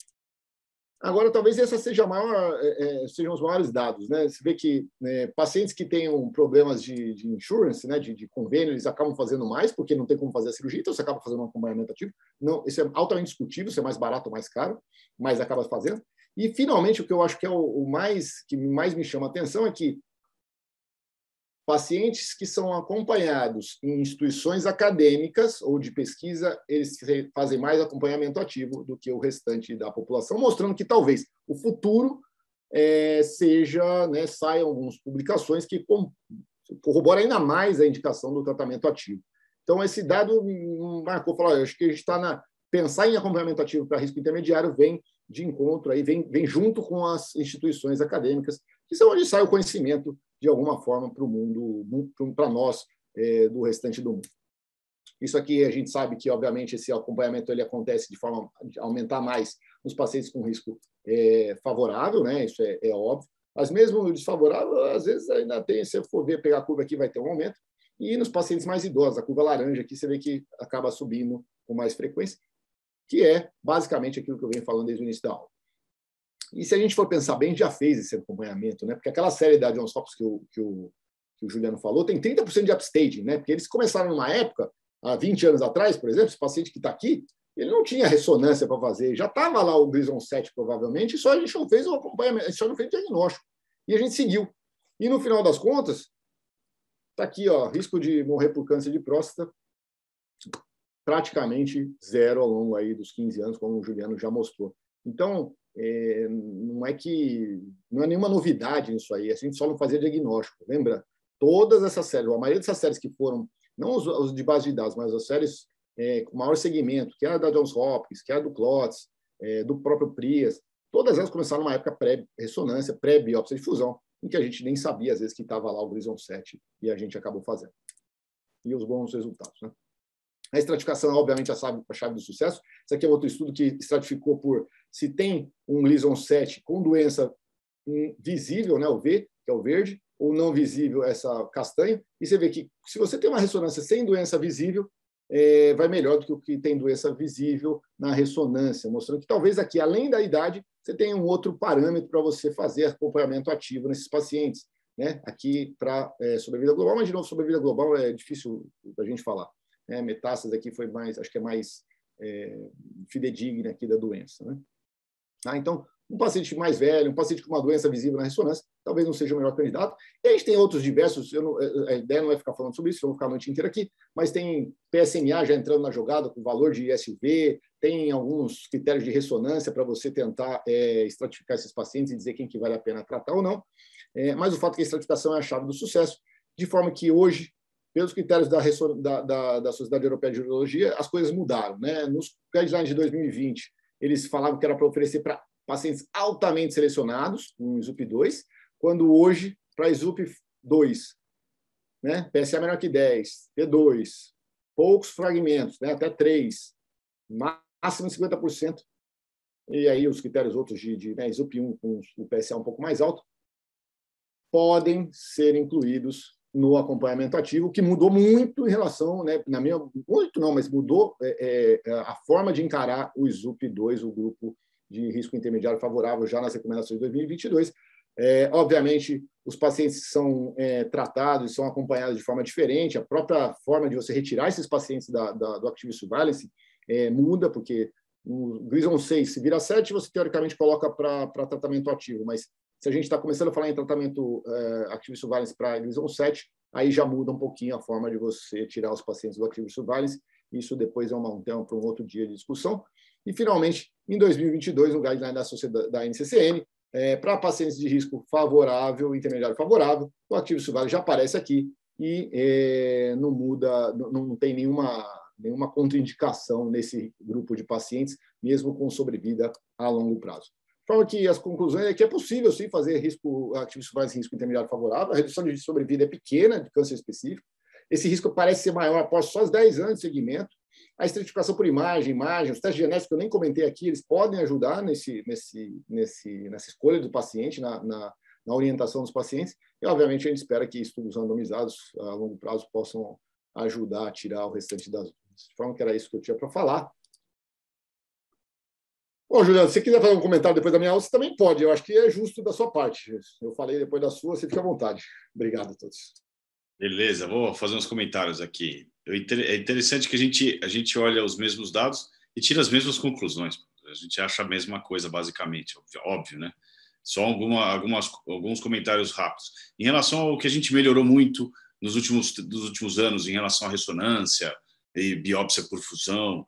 Agora, talvez essa sejam os maiores dados. Né? Você vê que pacientes que tenham problemas de insurance, né, de convênio, eles acabam fazendo mais, porque não tem como fazer a cirurgia, então você acaba fazendo um acompanhamento ativo. Não, isso é altamente discutível, se é mais barato ou mais caro, mas acaba fazendo. E, finalmente, o que eu acho que é que mais me chama a atenção é que pacientes que são acompanhados em instituições acadêmicas ou de pesquisa, eles fazem mais acompanhamento ativo do que o restante da população, mostrando que talvez o futuro saiam algumas publicações que corroboram ainda mais a indicação do tratamento ativo. Então, esse dado marcou, falou, acho que a gente está pensar em acompanhamento ativo para risco intermediário vem de encontro, aí vem junto com as instituições acadêmicas, que são onde sai o conhecimento, de alguma forma, para o mundo, para nós, do restante do mundo. Isso aqui a gente sabe que, obviamente, esse acompanhamento ele acontece de forma a aumentar mais nos pacientes com risco favorável, né? Isso é óbvio. Mas mesmo no desfavorável, às vezes ainda tem, se for ver, pegar a curva aqui, vai ter um aumento. E nos pacientes mais idosos, a curva laranja aqui, você vê que acaba subindo com mais frequência, que é basicamente aquilo que eu venho falando desde o início da aula. E se a gente for pensar bem, já fez esse acompanhamento, né? Porque aquela série da Johns Hopkins que o Juliano falou, tem 30% de upstaging, né? Porque eles começaram numa época, há 20 anos atrás, por exemplo, esse paciente que está aqui, ele não tinha ressonância para fazer, já estava lá o Gleason 7, provavelmente, só a gente não fez o acompanhamento, só não fez o diagnóstico. E a gente seguiu. E no final das contas, está aqui, ó, risco de morrer por câncer de próstata, praticamente zero ao longo aí dos 15 anos, como o Juliano já mostrou. Então, não é nenhuma novidade nisso aí, a gente só não fazia diagnóstico. Lembra? Todas essas séries, a maioria dessas séries que foram, não os de base de dados, mas as séries com maior segmento, que era da Johns Hopkins, que era do Klotz, do próprio Prias, todas elas começaram numa época pré-ressonância, pré-biópsia de fusão, em que a gente nem sabia, às vezes, que estava lá o Gleason 7, e a gente acabou fazendo. E os bons resultados, né? A estratificação é, obviamente, a chave do sucesso. Esse aqui é outro estudo que estratificou por se tem um Gleason 7 com doença visível, né, o V, que é o verde, ou não visível, essa castanha. E você vê que, se você tem uma ressonância sem doença visível, vai melhor do que o que tem doença visível na ressonância, mostrando que talvez aqui, além da idade, você tenha um outro parâmetro para você fazer acompanhamento ativo nesses pacientes, né? Aqui para sobrevida global, mas de novo, sobrevida global é difícil da gente falar. Metástase aqui foi mais, acho que é mais fidedigna aqui da doença, né? Então, um paciente mais velho, um paciente com uma doença visível na ressonância, talvez não seja o melhor candidato. E a gente tem outros diversos, a ideia não é ficar falando sobre isso, eu vou ficar a noite inteira aqui, mas tem PSMA já entrando na jogada com valor de ISV, tem alguns critérios de ressonância para você tentar estratificar esses pacientes e dizer quem que vale a pena tratar ou não. Mas o fato é que a estratificação é a chave do sucesso, de forma que hoje, pelos critérios da Sociedade Europeia de Urologia, as coisas mudaram, né? Nos guidelines de 2020, eles falavam que era para oferecer para pacientes altamente selecionados, com ISUP2, quando hoje, para ISUP2, né? PSA menor que 10, T2, poucos fragmentos, né? Até 3, máximo 50%, e aí os critérios outros de ISUP1 com o PSA um pouco mais alto, podem ser incluídos no acompanhamento ativo, que mudou muito em relação, né, muito não, mas mudou a forma de encarar o ISUP2, o grupo de risco intermediário favorável, já nas recomendações de 2022. Obviamente, os pacientes são tratados e são acompanhados de forma diferente, a própria forma de você retirar esses pacientes do Active Surveillance muda, porque no Gleason 6, se vira 7, você teoricamente coloca para tratamento ativo, mas se a gente está começando a falar em tratamento Active Surveillance para Gleason 7, aí já muda um pouquinho a forma de você tirar os pacientes do Active Surveillance. Isso depois é um tema para um outro dia de discussão. E, finalmente, em 2022, no guideline da NCCN, para pacientes de risco favorável, intermediário favorável, o Active Surveillance já aparece aqui e não muda, não tem nenhuma contraindicação nesse grupo de pacientes, mesmo com sobrevida a longo prazo. De forma que as conclusões é que é possível, sim, fazer Active Surveillance risco intermediário favorável. A redução de sobrevida é pequena, de câncer específico. Esse risco parece ser maior após só os 10 anos de segmento. A estratificação por imagem, os testes genéticos que eu nem comentei aqui, eles podem ajudar nessa escolha do paciente, na orientação dos pacientes. E, obviamente, a gente espera que estudos randomizados a longo prazo possam ajudar a tirar o restante das dúvidas. De forma que era isso que eu tinha para falar. Bom, Juliano, se você quiser fazer um comentário depois da minha aula, você também pode. Eu acho que é justo da sua parte. Eu falei depois da sua, você fica à vontade. Obrigado a todos. Beleza, vou fazer uns comentários aqui. É interessante que a gente olha os mesmos dados e tira as mesmas conclusões. A gente acha a mesma coisa, basicamente. Óbvio, né? Só alguns comentários rápidos. Em relação ao que a gente melhorou muito dos últimos anos em relação à ressonância e biópsia por fusão,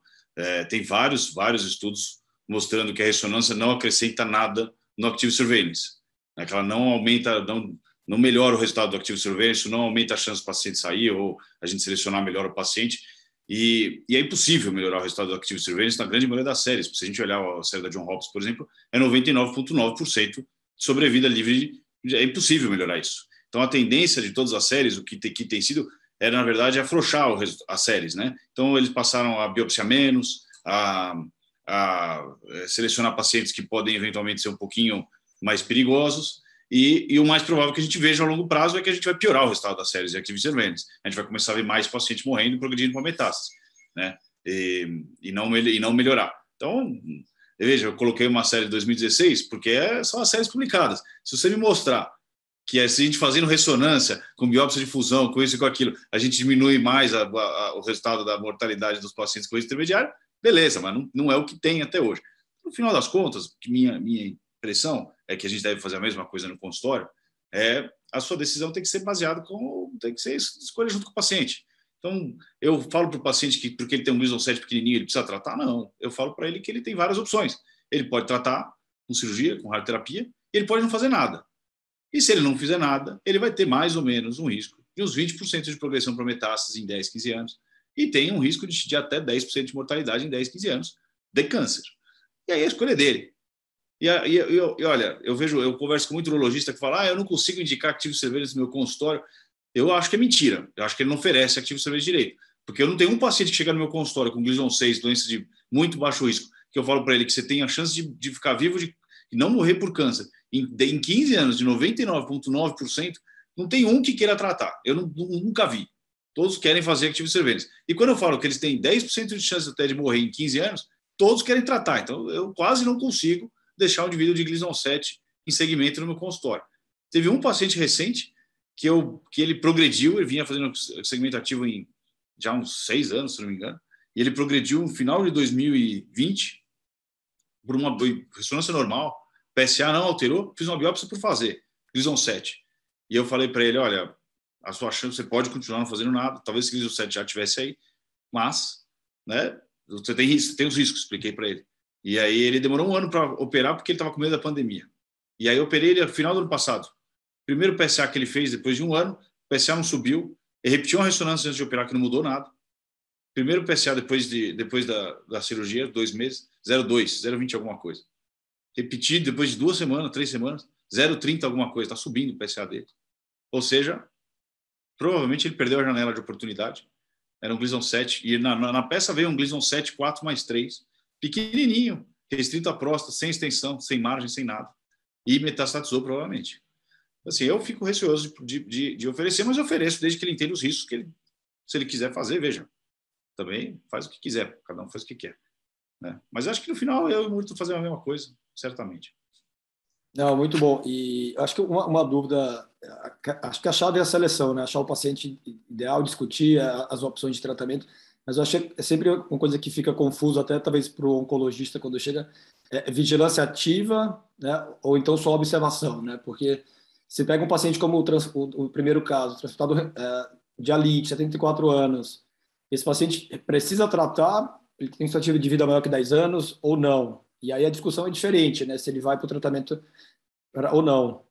tem vários estudos mostrando que a ressonância não acrescenta nada no Active Surveillance. Que ela não aumenta, não melhora o resultado do Active Surveillance, não aumenta a chance do paciente sair ou a gente selecionar melhor o paciente. E é impossível melhorar o resultado do Active Surveillance na grande maioria das séries. Se a gente olhar a série da John Hopkins, por exemplo, é 99,9% de sobrevida livre. É impossível melhorar isso. Então, a tendência de todas as séries, o que tem sido, era, na verdade, afrouxar as séries, né? Então, eles passaram a biopsiar menos, a selecionar pacientes que podem, eventualmente, ser um pouquinho mais perigosos. E o mais provável que a gente veja a longo prazo é que a gente vai piorar o resultado das séries de Active Surveillance. A gente vai começar a ver mais pacientes morrendo e progredindo para metástase, né? E não melhorar. Então, veja, eu coloquei uma série de 2016 porque são as séries publicadas. Se você me mostrar que se a gente fazendo ressonância com biópsia de fusão, com isso e com aquilo, a gente diminui mais o resultado da mortalidade dos pacientes com risco intermediário, beleza, mas não é o que tem até hoje. No final das contas, minha impressão é que a gente deve fazer a mesma coisa no consultório, a sua decisão tem que ser baseada tem que ser escolha junto com o paciente. Então, eu falo para o paciente que porque ele tem um Gleason 7 pequenininho, ele precisa tratar? Não. Eu falo para ele que ele tem várias opções. Ele pode tratar com cirurgia, com radioterapia, e ele pode não fazer nada. E se ele não fizer nada, ele vai ter mais ou menos um risco de uns 20% de progressão para metástase em 10, 15 anos, e tem um risco de até 10% de mortalidade em 10, 15 anos de câncer. E aí a escolha é dele. E olha, eu converso com muito urologista que fala, eu não consigo indicar Active Surveillance no meu consultório. Eu acho que é mentira. Eu acho que ele não oferece Active Surveillance direito. Porque eu não tenho um paciente que chega no meu consultório com Gleason 6, doença de muito baixo risco, que eu falo para ele que você tem a chance de ficar vivo e não morrer por câncer. Em 15 anos, de 99,9%, não tem um que queira tratar. Eu nunca vi. Todos querem fazer Active Surveillance. E quando eu falo que eles têm 10% de chance até de morrer em 15 anos, todos querem tratar. Então, eu quase não consigo deixar o indivíduo de Gleason 7 em segmento no meu consultório. Teve um paciente recente que ele progrediu, ele vinha fazendo segmento ativo em já uns 6 anos, se não me engano, e ele progrediu no final de 2020 por uma ressonância normal, PSA não alterou, fiz uma biópsia por fazer, Gleason 7. E eu falei para ele, olha, a sua chance, você pode continuar não fazendo nada, talvez esse Gleason 7 já tivesse aí, mas, né, você tem os riscos, expliquei para ele. E aí ele demorou um ano para operar porque ele estava com medo da pandemia. E aí eu operei ele no final do ano passado. Primeiro PSA que ele fez depois de um ano, o PSA não subiu, ele repetiu uma ressonância antes de operar que não mudou nada. Primeiro PSA depois da cirurgia, 2 meses, 0,2, 0,20 alguma coisa. Repetido depois de 2 semanas, 3 semanas, 0,30 alguma coisa, está subindo o PSA dele. Ou seja, provavelmente ele perdeu a janela de oportunidade. Era um Gleason 7, e na peça veio um Gleason 7, 4+3, pequenininho, restrito à próstata, sem extensão, sem margem, sem nada. E metastatizou provavelmente. Assim, eu fico receoso de oferecer, mas eu ofereço desde que ele entenda os riscos que se ele quiser fazer, veja. Também faz o que quiser, cada um faz o que quer. Né? Mas acho que no final eu e o Murilo fazemos a mesma coisa, certamente. Não, muito bom. E acho que uma dúvida, acho que a chave é a seleção, né? Achar o paciente ideal, discutir as opções de tratamento. Mas eu acho que é sempre uma coisa que fica confuso, até talvez para o oncologista quando chega, vigilância ativa, né? Ou então só observação, né? Porque se pega um paciente como o primeiro caso, transplantado de alite, 74 anos, esse paciente precisa tratar, ele tem expectativa de vida maior que 10 anos ou não. E aí a discussão é diferente, né? Se ele vai para o tratamento ou não.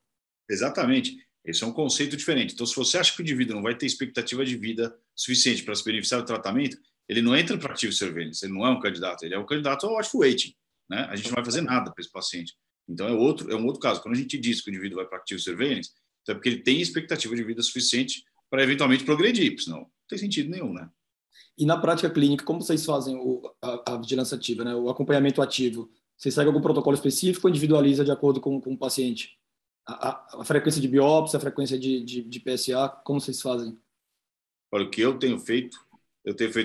Exatamente. Esse é um conceito diferente. Então, se você acha que o indivíduo não vai ter expectativa de vida suficiente para se beneficiar do tratamento, ele não entra para Active Surveillance, ele não é um candidato, ele é um candidato ao watchful waiting. Né? A gente não vai fazer nada para esse paciente. Então, é um outro caso. Quando a gente diz que o indivíduo vai para Active Surveillance, então é porque ele tem expectativa de vida suficiente para eventualmente progredir, senão não tem sentido nenhum, né? E na prática clínica, como vocês fazem a vigilância ativa, né? O acompanhamento ativo? Vocês seguem algum protocolo específico ou individualiza de acordo com o paciente? A frequência de biópsia, a frequência de PSA, como vocês fazem? Olha, o que eu tenho feito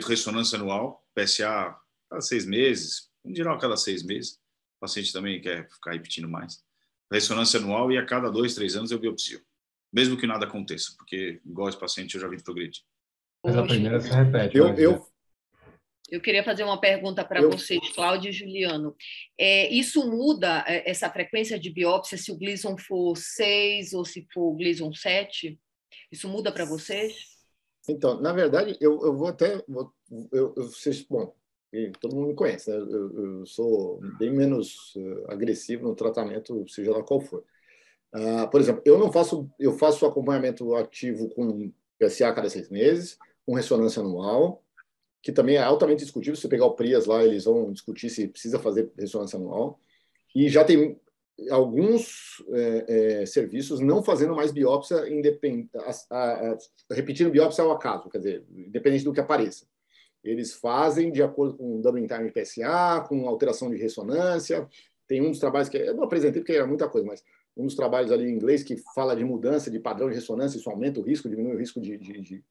ressonância anual, PSA a cada 6 meses, em geral a cada 6 meses. O paciente também quer ficar repetindo mais. Ressonância anual e a cada 2, 3 anos eu biopsio. Mesmo que nada aconteça, porque igual esse paciente eu já vi progredir. Mas a primeira se repete. Eu queria fazer uma pergunta para vocês, Cláudio e Juliano. Isso muda, essa frequência de biópsia, se o Gleason for 6 ou se for o Gleason 7? Isso muda para vocês? Então, na verdade, eu vou até... Bom, todo mundo me conhece, né? Eu sou bem menos agressivo no tratamento, seja lá qual for. Por exemplo, eu faço acompanhamento ativo com PSA a cada 6 meses, com ressonância anual, que também é altamente discutível. Se você pegar o PRIAS lá, eles vão discutir se precisa fazer ressonância anual. E já tem alguns serviços não fazendo mais biópsia repetindo biópsia ao acaso, quer dizer, independente do que apareça. Eles fazem de acordo com o doubling time PSA, com alteração de ressonância. Tem um dos trabalhos que eu não apresentei porque era muita coisa, mas um dos trabalhos ali em inglês que fala de mudança de padrão de ressonância, isso aumenta o risco, diminui o risco de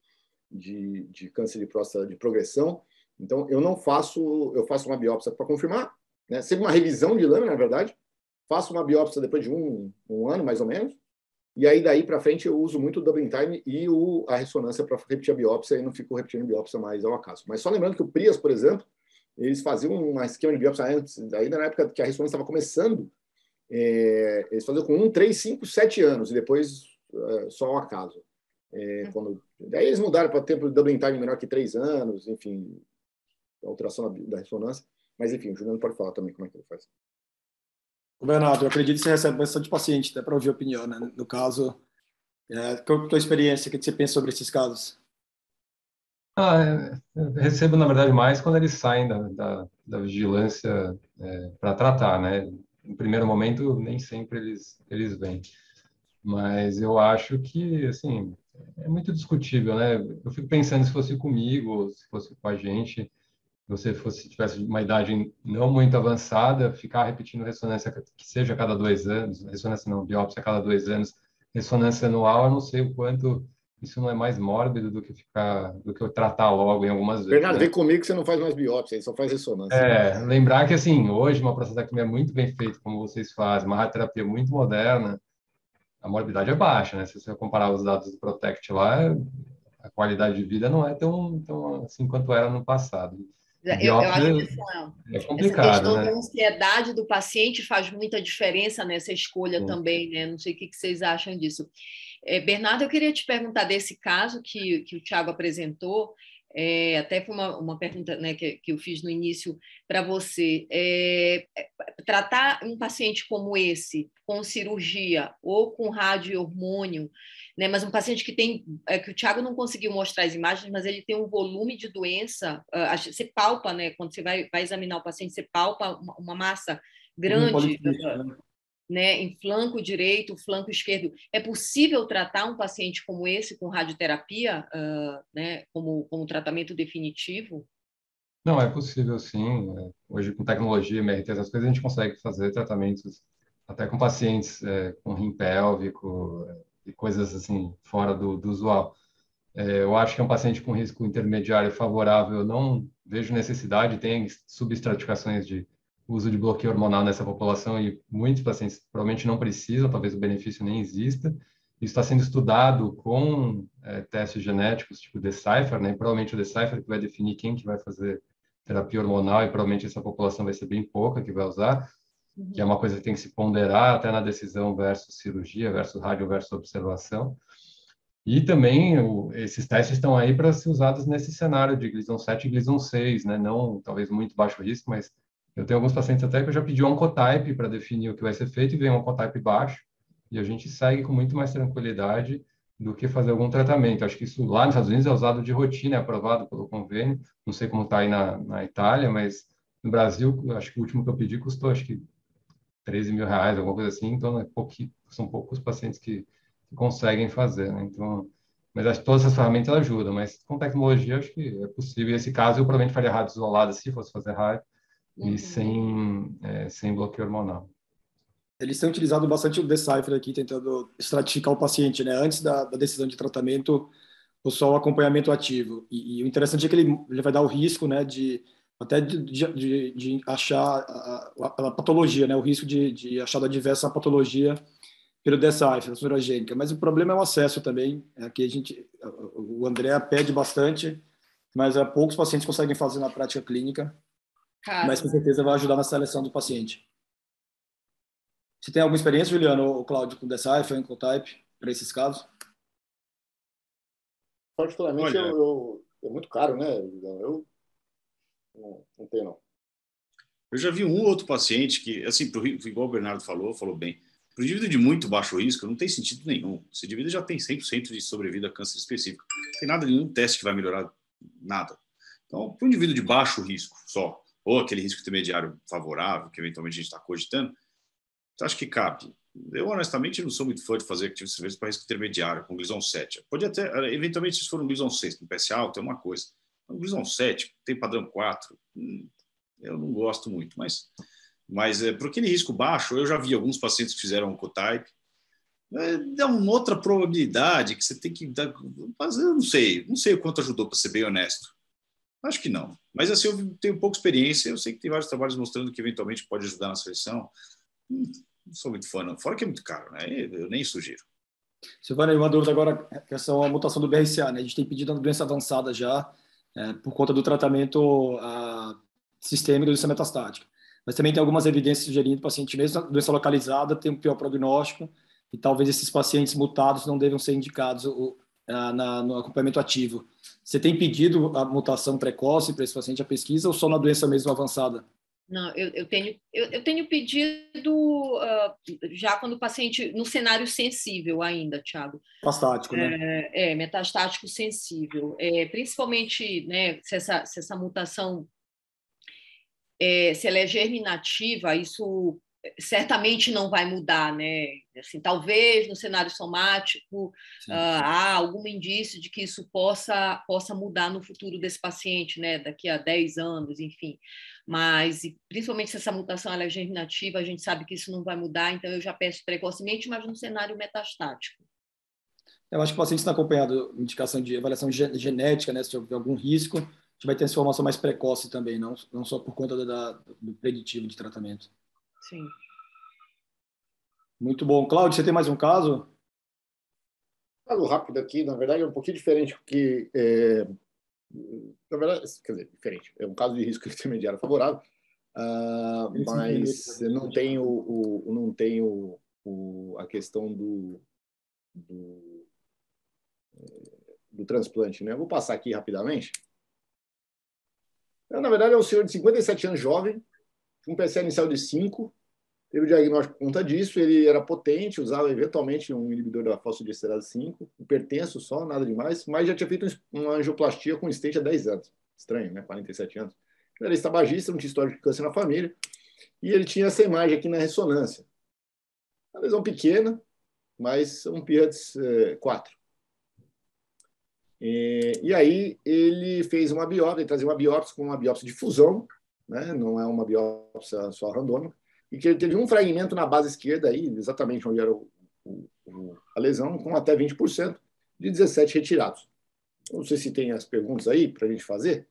câncer de próstata de progressão. Então, eu faço uma biópsia para confirmar, né? Sempre uma revisão de lâmina, na verdade. Faço uma biópsia depois de um ano, mais ou menos. E aí, daí para frente, eu uso muito o doubling time e a ressonância para repetir a biópsia e não fico repetindo biópsia mais ao acaso. Mas só lembrando que o PRIAS, por exemplo, eles faziam um esquema de biópsia antes, ainda na época que a ressonância estava começando, eles faziam com 1, 3, 5, 7 anos e depois só ao acaso. Daí eles mudaram para tempo de doubling time menor que 3 anos, enfim, alteração da ressonância. Mas, enfim, o Juliano pode falar também como é que ele faz. Bernardo, eu acredito que você recebe bastante paciente, até para ouvir a opinião, né? No caso, qual é a tua experiência? O que você pensa sobre esses casos? Eu recebo, na verdade, mais quando eles saem da vigilância para tratar, né? No primeiro momento, nem sempre eles vêm. Mas eu acho que, assim, é muito discutível, né? Eu fico pensando se fosse comigo, se fosse com a gente, se você tivesse uma idade não muito avançada, ficar repetindo ressonância que seja a cada 2 anos, ressonância não, biópsia a cada 2 anos, ressonância anual, eu não sei o quanto isso não é mais mórbido do que eu tratar logo em algumas vezes. Bernardo, né? vem comigo que você não faz mais biópsia, só faz ressonância. Lembrar que, assim, hoje uma prostatectomia muito bem feita, como vocês fazem, uma radioterapia muito moderna, a morbidade é baixa, né? Se você comparar os dados do Protect lá, a qualidade de vida não é tão assim quanto era no passado. Eu acho que É essa complicado, questão né? da ansiedade do paciente faz muita diferença nessa escolha também, né? Não sei o que vocês acham disso. Bernardo, eu queria te perguntar desse caso que o Thiago apresentou, até foi uma pergunta, né, que eu fiz no início para você. Tratar um paciente como esse, com cirurgia ou com radiohormônio, né, mas um paciente que tem, que o Thiago não conseguiu mostrar as imagens, mas ele tem um volume de doença, você palpa, né, quando você vai examinar o paciente, você palpa uma massa grande, né, em flanco direito, flanco esquerdo. É possível tratar um paciente como esse com radioterapia, né, como tratamento definitivo? Não, é possível, sim. Hoje, com tecnologia, MRT, essas coisas, a gente consegue fazer tratamentos até com pacientes com rim pélvico e coisas assim, fora do usual. Eu acho que é um paciente com risco intermediário favorável, eu não vejo necessidade, tem subestratificações de uso de bloqueio hormonal nessa população e muitos pacientes provavelmente não precisam, talvez o benefício nem exista. Isso está sendo estudado com testes genéticos, tipo Decipher, né? E provavelmente o Decipher que vai definir quem que vai fazer terapia hormonal e provavelmente essa população vai ser bem pouca que vai usar, que é uma coisa que tem que se ponderar até na decisão versus cirurgia, versus rádio, versus observação. E também esses testes estão aí para ser usados nesse cenário de Gleason 7 e Gleason 6, né? Não, talvez muito baixo risco, mas eu tenho alguns pacientes até que eu já pedi um oncotype para definir o que vai ser feito e vem um oncotype baixo e a gente segue com muito mais tranquilidade do que fazer algum tratamento. Acho que isso lá nos Estados Unidos é usado de rotina, é aprovado pelo convênio. Não sei como está aí na Itália, mas no Brasil, acho que o último que eu pedi custou, acho que R$13.000, alguma coisa assim. Então, são poucos pacientes que conseguem fazer, né? Então, mas acho que todas essas ferramentas ajudam, mas com tecnologia acho que é possível. E esse caso eu provavelmente faria rádio isolada se fosse fazer rádio e sem bloqueio hormonal. Eles têm utilizado bastante o Decipher aqui, tentando estratificar o paciente, né? Antes da decisão de tratamento, ou só o acompanhamento ativo. E o interessante é que ele vai dar o risco, né, de achar a patologia, né? O risco de achar adversa a patologia pelo Decipher, a sorogênica. Mas o problema é o acesso também. Aqui o André pede bastante, mas poucos pacientes conseguem fazer na prática clínica. Mas com certeza vai ajudar na seleção do paciente. Você tem alguma experiência, Juliano ou Cláudio, com Decipher, Oncotype, para esses casos? Particularmente, é muito caro, né? Eu não tenho, não. Eu já vi um outro paciente que, assim, igual o Bernardo falou bem, para o indivíduo de muito baixo risco, não tem sentido nenhum. Esse indivíduo já tem 100% de sobrevida a câncer específico. Não tem nenhum teste que vai melhorar nada. Então, para um indivíduo de baixo risco só, ou aquele risco intermediário favorável, que eventualmente a gente está cogitando, você acha que cabe? Eu, honestamente, não sou muito fã de fazer Active Surveillance para risco intermediário, com Gleason 7. Pode até, eventualmente, se for um Gleason 6, com PSA alto, é uma coisa. Um Gleason 7, tem padrão 4, eu não gosto muito, mas para aquele risco baixo, eu já vi alguns pacientes que fizeram um Oncotype, dá uma outra probabilidade que você tem que dar, mas eu não sei o quanto ajudou, para ser bem honesto. Acho que não. Mas assim, eu tenho pouca experiência, eu sei que tem vários trabalhos mostrando que eventualmente pode ajudar na seleção. Não sou muito fã, não. Fora que é muito caro, né? Eu nem sugiro. Silvana, uma dúvida agora com relação à mutação do BRCA, né? A gente tem pedido uma doença avançada já, por conta do tratamento sistêmico da doença metastática. Mas também tem algumas evidências sugerindo que o paciente, mesmo na doença localizada, tem um pior prognóstico e talvez esses pacientes mutados não devam ser indicados no acompanhamento ativo. Você tem pedido a mutação precoce para esse paciente, a pesquisa, ou só na doença mesmo avançada? Não, eu tenho pedido já quando o paciente, no cenário sensível ainda, Thiago. Metastático, né? Metastático sensível. Principalmente, né, se essa mutação, se ela é germinativa, isso certamente não vai mudar, né? Assim, talvez no cenário somático há algum indício de que isso possa mudar no futuro desse paciente, né? Daqui a 10 anos, enfim. Mas, principalmente se essa mutação ela é germinativa, a gente sabe que isso não vai mudar, então eu já peço precocemente, mas no cenário metastático. Eu acho que o paciente está acompanhado indicação de avaliação genética, né? Se houver algum risco, a gente vai ter essa informação mais precoce também, não só por conta do preditivo de tratamento. Sim. Muito bom. Cláudio, você tem mais um caso? Caso rápido aqui, na verdade, é um pouquinho diferente, porque, na verdade, quer dizer, diferente. É um caso de risco intermediário favorável, mas não tem a questão do transplante, né? Eu vou passar aqui rapidamente. Na verdade, é um senhor de 57 anos, jovem, com um PSA inicial de 5, teve o diagnóstico por conta disso, ele era potente, usava eventualmente um inibidor da fosfodiesterase 5, hipertenso só, nada demais, mas já tinha feito uma angioplastia com stent há 10 anos. Estranho, né? 47 anos. Ele era estabagista, não tinha história de câncer na família, e ele tinha essa imagem aqui na ressonância. Uma lesão pequena, mas um PIRADS 4. E aí ele fez uma biópsia, ele trazia uma biópsia com uma biópsia de fusão, né? Não é uma biópsia só randômica, e que ele teve um fragmento na base esquerda, aí, exatamente onde era a lesão, com até 20%, de 17 retirados. Não sei se tem as perguntas aí para a gente fazer,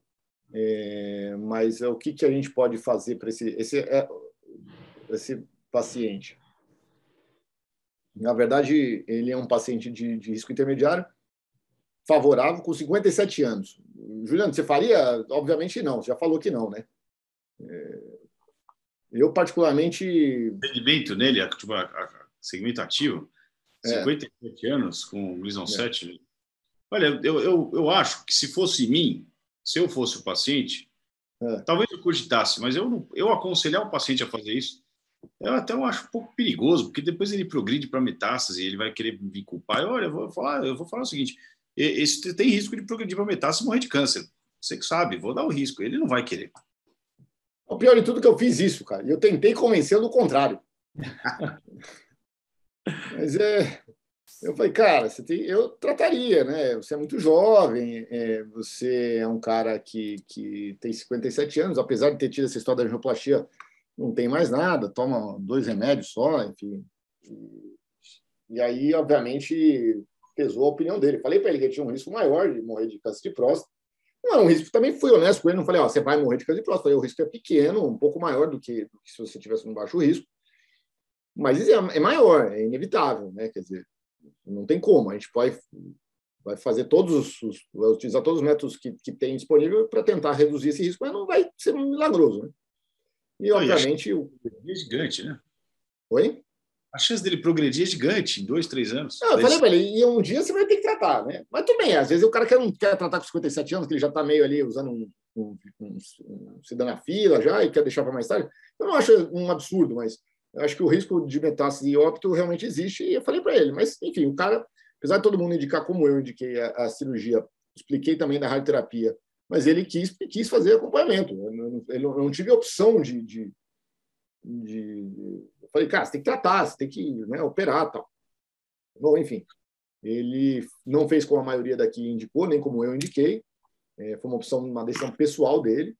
mas o que a gente pode fazer para esse paciente? Na verdade, ele é um paciente de risco intermediário, favorável, com 57 anos. Juliano, você faria? Obviamente não, você já falou que não, né? Eu, particularmente... Segmento nele, tipo, segmento ativo, 57 anos, com Gleason 7. Olha, eu acho que se fosse mim, se eu fosse o paciente, talvez eu cogitasse, mas eu aconselhar o paciente a fazer isso, eu até acho um pouco perigoso, porque depois ele progride para metástase, ele vai querer me culpar. Olha, eu vou falar o seguinte, esse tem risco de progredir para metástase e morrer de câncer. Você que sabe, vou dar o risco. Ele não vai querer. O pior de tudo é que eu fiz isso, cara. E eu tentei convencê-lo do contrário. Mas eu falei, cara, eu trataria, né? Você é muito jovem, você é um cara que tem 57 anos, apesar de ter tido essa história da angioplastia, não tem mais nada, toma 2 remédios só, enfim. E aí, obviamente, pesou a opinião dele. Falei para ele que ele tinha um risco maior de morrer de câncer de próstata. Não é um risco, também fui honesto com ele, não falei, você vai morrer de câncer de próstata. Falei, o risco é pequeno, um pouco maior do que se você tivesse um baixo risco. Mas é maior, é inevitável, né? Quer dizer, não tem como. A gente vai fazer vai utilizar todos os métodos que tem disponível para tentar reduzir esse risco, mas não vai ser milagroso, né? E, obviamente... É gigante, né? Oi? A chance dele progredir é gigante em 2, 3 anos. Não, eu falei para ele, e um dia você vai ter que tratar, né? Mas tudo bem, às vezes o cara não quer tratar com 57 anos, que ele já está meio ali usando se dando na fila já e quer deixar para mais tarde. Eu não acho um absurdo, mas eu acho que o risco de metástase e óbito realmente existe, e eu falei para ele. Mas, enfim, o cara, apesar de todo mundo indicar como eu indiquei a cirurgia, expliquei também da radioterapia, mas ele quis fazer acompanhamento. Eu não tive a opção eu falei, cara, você tem que tratar, você tem que, né, operar, tal. Bom, enfim, ele não fez como a maioria daqui indicou, nem como eu indiquei. Foi uma decisão pessoal dele.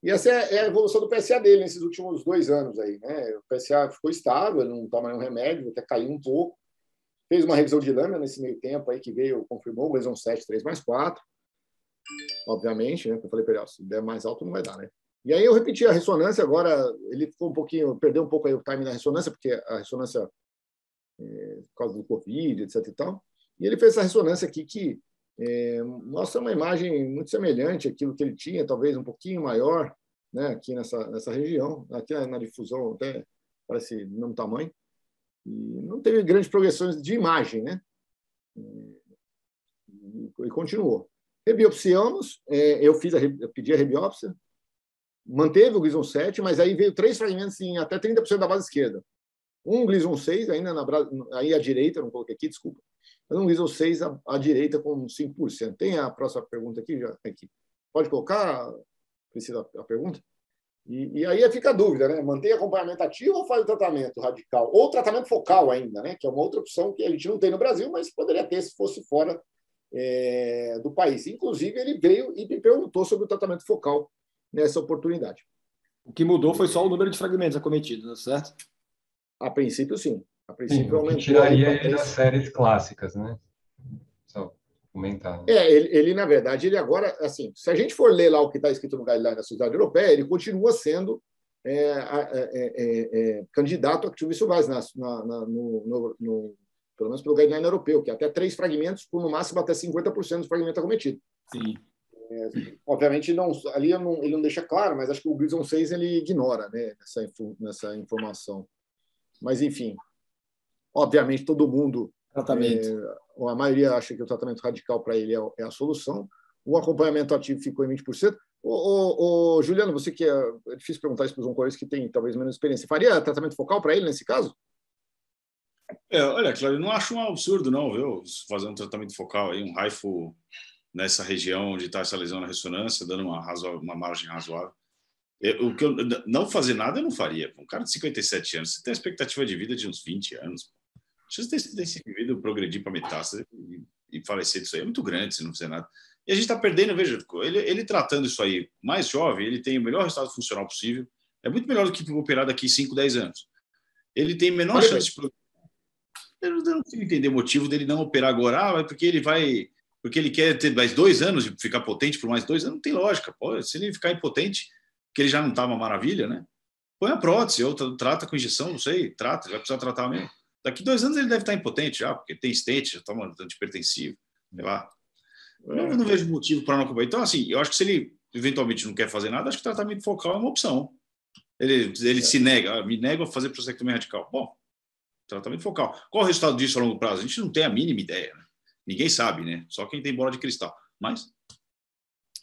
E essa é a evolução do PSA dele nesses últimos 2 anos aí, né? O PSA ficou estável, ele não toma nenhum remédio, até caiu um pouco. Fez uma revisão de lâmina nesse meio tempo aí que veio, confirmou o Gleason 7, 3+4. Obviamente, né? Eu falei para ele, se der mais alto não vai dar, né? E aí eu repeti a ressonância, agora ele ficou perdeu um pouco aí o time da ressonância, porque a ressonância, por causa do Covid, etc e tal. E ele fez essa ressonância aqui que mostra uma imagem muito semelhante àquilo que ele tinha, talvez um pouquinho maior, né, aqui nessa região, aqui na difusão até parece do mesmo tamanho, e não teve grandes progressões de imagem, né? E continuou. Rebiopsiamos, eu pedi a rebiópsia, manteve o Gleason 7, mas aí veio 3 fragmentos em até 30% da base esquerda. Um Gleason 6, ainda aí à direita, não coloquei aqui, desculpa. Mas um Gleason 6 à direita com 5%. Tem a próxima pergunta aqui? Já aqui. Pode colocar, Priscila, a pergunta? E aí fica a dúvida, né? Mantém acompanhamento ativo ou faz o tratamento radical? Ou tratamento focal ainda, né? Que é uma outra opção que a gente não tem no Brasil, mas poderia ter se fosse fora do país. Inclusive, ele veio e me perguntou sobre o tratamento focal nessa oportunidade. O que mudou foi só o número de fragmentos acometidos, certo? A princípio, sim. A Sim, princípio, o que aumentou. tiraria ele das séries clássicas, né? Só comentar. Ele, na verdade, ele agora, assim, se a gente for ler lá o que está escrito no guideline da Sociedade Europeia, ele continua sendo candidato a ativo visuais, pelo menos pelo guideline europeu, que é até 3 fragmentos, por no máximo até 50% do fragmento acometido. Sim. Obviamente, ali ele não deixa claro, mas acho que o Gleason 6 ele ignora, né, nessa informação. Mas, enfim, obviamente, todo mundo, a maioria acha que o tratamento radical para ele é a solução. O acompanhamento ativo ficou em 20%. Juliano, você que é difícil perguntar isso para os oncologistas que têm talvez menos experiência, faria tratamento focal para ele nesse caso? Olha, Cláudio, eu não acho um absurdo, não, viu? Fazer um tratamento focal aí, um raifo nessa região onde está essa lesão na ressonância, dando uma margem razoável. Não fazer nada eu não faria. Um cara de 57 anos, você tem a expectativa de vida de uns 20 anos. A chance desse indivíduo progredir para metástase e falecer disso aí é muito grande se não fizer nada. E a gente está perdendo, veja, ele tratando isso aí mais jovem, ele tem o melhor resultado funcional possível. É muito melhor do que operar daqui 5, 10 anos. Ele tem menor chance de progredir. Eu não consigo entender o motivo dele não operar agora, porque ele quer ter mais 2 anos e ficar potente por mais 2 anos, não tem lógica. Pô, se ele ficar impotente, que ele já não está uma maravilha, né? Põe a prótese, ou trata com injeção, não sei, vai precisar tratar mesmo. Daqui 2 anos ele deve estar impotente já, porque tem stent, já toma antihipertensivo, sei lá. Não vejo motivo para não acompanhar. Então, assim, eu acho que se ele eventualmente não quer fazer nada, acho que o tratamento focal é uma opção. Ele se nega, me nego a fazer prostatectomia radical. Bom, tratamento focal. Qual o resultado disso a longo prazo? A gente não tem a mínima ideia, né? Ninguém sabe, né? Só quem tem bola de cristal. Mas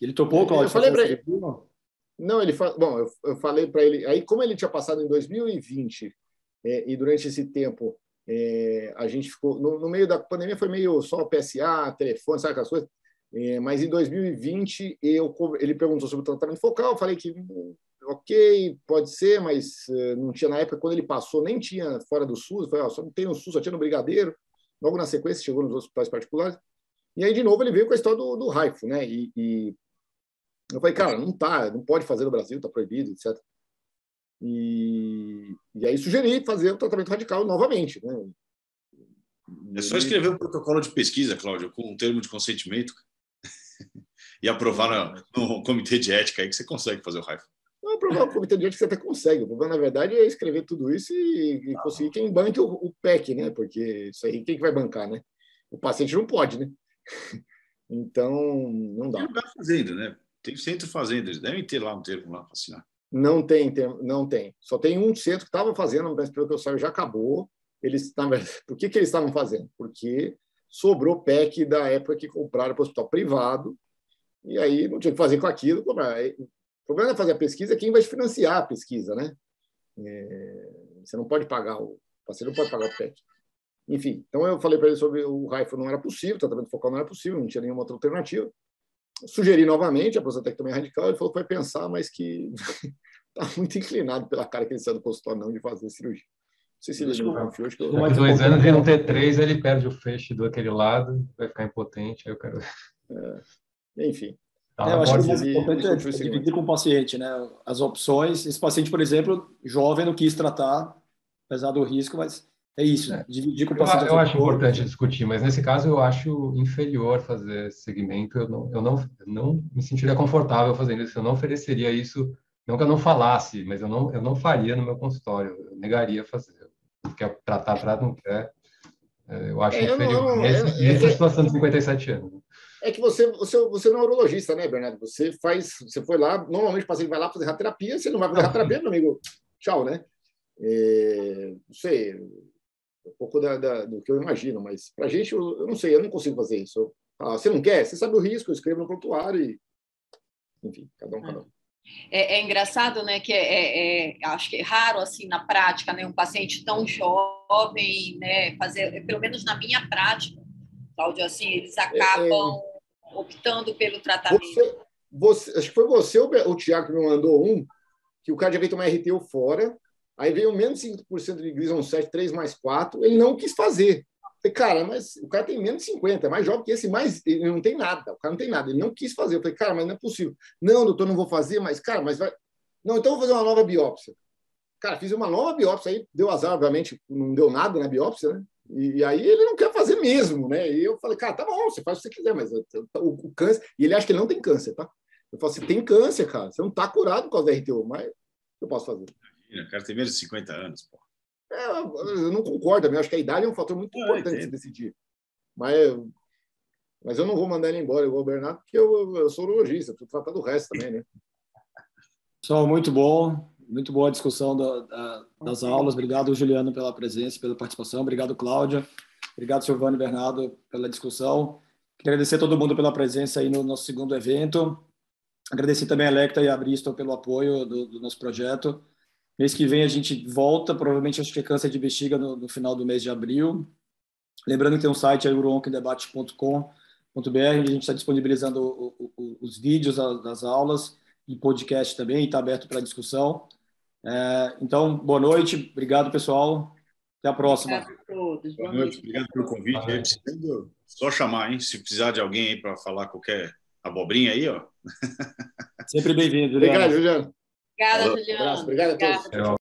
ele topou, Cláudio? Eu falei para ele. Não, bom, eu falei para ele. Aí, como ele tinha passado em 2020 e durante esse tempo a gente ficou no meio da pandemia, foi meio só PSA, telefone, sabe aquelas coisas. Mas em 2020 ele perguntou sobre o tratamento focal. Eu falei que ok, pode ser, mas não tinha na época, quando ele passou, nem tinha fora do SUS. Eu falei, só não tem no SUS, só tinha no Brigadeiro. Logo na sequência, chegou nos hospitais particulares. E aí, de novo, ele veio com a história do raifo, né? E eu falei, cara, não pode fazer no Brasil, está proibido, etc. E aí sugeri fazer o tratamento radical novamente, né? É só escrever um protocolo de pesquisa, Cláudio, com um termo de consentimento e aprovar no comitê de ética aí que você consegue fazer o raifo. Não, aprovar o comitê de ética você até consegue. O problema, na verdade, é escrever tudo isso e conseguir quem banque o PEC, né? Porque isso aí, quem que vai bancar, né? O paciente não pode, né? Então, não dá. Tem lugar fazendo, né? Tem centro fazendo, eles devem ter lá um termo lá para assinar. Não tem. Só tem um centro que estava fazendo, mas pelo que eu saiba já acabou. Por que eles estavam fazendo? Porque sobrou PEC da época que compraram para o hospital privado e aí não tinha o que fazer com aquilo. O problema é fazer a pesquisa, é quem vai financiar a pesquisa, né? Você não pode pagar, o paciente não pode pagar o PEC. Enfim, então eu falei para ele sobre o raifo, não era possível, o tratamento focal não era possível, não tinha nenhuma outra alternativa. Sugeri novamente, a Prostatec também é radical, ele falou que vai pensar, mas que está muito inclinado pela cara que ele saiu do consultório não de fazer cirurgia. Não sei se ele não confiou. Acho que daqui 2 anos ele não ter 3, ele perde o feixe do aquele lado, vai ficar impotente, aí eu quero... Enfim. Eu acho que o mais importante é dividir com o paciente, né? As opções. Esse paciente, por exemplo, jovem, não quis tratar, apesar do risco, mas é isso, dividir com o paciente. Eu acho importante discutir, mas nesse caso eu acho inferior fazer esse segmento. Eu não me sentiria confortável fazendo isso. Eu não ofereceria isso, não que eu não falasse, mas eu não faria no meu consultório. Eu negaria fazer. Quer tratar, não quer. Eu acho inferior. Nessa situação de 57 anos. É que você não é urologista, né, Bernardo? Você foi lá, normalmente o paciente vai lá fazer radioterapia, você não vai fazer radioterapia, meu amigo, tchau, né? Não sei, um pouco do que eu imagino, mas pra gente, eu não sei, eu não consigo fazer isso. Você não quer? Você sabe o risco, eu escrevo no prontuário e... Enfim, cada um. É engraçado, né, que acho que é raro, assim, na prática, né, um paciente tão jovem, né, fazer, pelo menos na minha prática, Cláudio, assim, eles acabam optando pelo tratamento. Acho que foi você ou o Thiago que me mandou que o cara já veio tomar RTU fora, aí veio menos 5% de Gleason 7, 3+4, ele não quis fazer. Falei, cara, mas o cara tem menos 50, é mais jovem que esse, ele não tem nada, o cara não tem nada, ele não quis fazer. Eu falei, cara, mas não é possível. Não, doutor, não vou fazer, mas, cara, mas vai... Não, então eu vou fazer uma nova biópsia. Cara, fiz uma nova biópsia, aí deu azar, obviamente, não deu nada na biópsia, né? E aí ele não quer fazer mesmo, né? E eu falei, cara, tá bom, você faz o que você quiser, mas o câncer... E ele acha que ele não tem câncer, tá? Eu falo, você tem câncer, cara, você não tá curado por causa da RTU, mas eu posso fazer. O cara tem menos de 50 anos, pô. Eu não concordo, eu acho que a idade é um fator muito importante de se decidir. Mas eu não vou mandar ele embora, igual o Bernardo, porque eu sou urologista, preciso tratar do resto também, né? Pessoal, muito bom. Muito boa a discussão das aulas. Obrigado, Juliano, pela presença, pela participação. Obrigado, Cláudia. Obrigado, Silvano e Bernardo, pela discussão. Queria agradecer a todo mundo pela presença aí no nosso segundo evento. Agradecer também a Electa e a Bristol pelo apoio do nosso projeto. Mês que vem a gente volta, provavelmente acho que Câncer de Bexiga no final do mês de abril. Lembrando que tem um site, uroonquidebate.com.br, onde a gente está disponibilizando os vídeos das aulas e podcast também, está aberto para discussão. Então, boa noite, obrigado, pessoal. Até a próxima. Obrigado a todos. Boa noite, obrigado pelo convite. Aí, só chamar, hein? Se precisar de alguém aí para falar qualquer abobrinha aí, ó. Sempre bem-vindo, Juliano. Obrigado, Juliano. Obrigada, Juliano. Um abraço, obrigado a todos.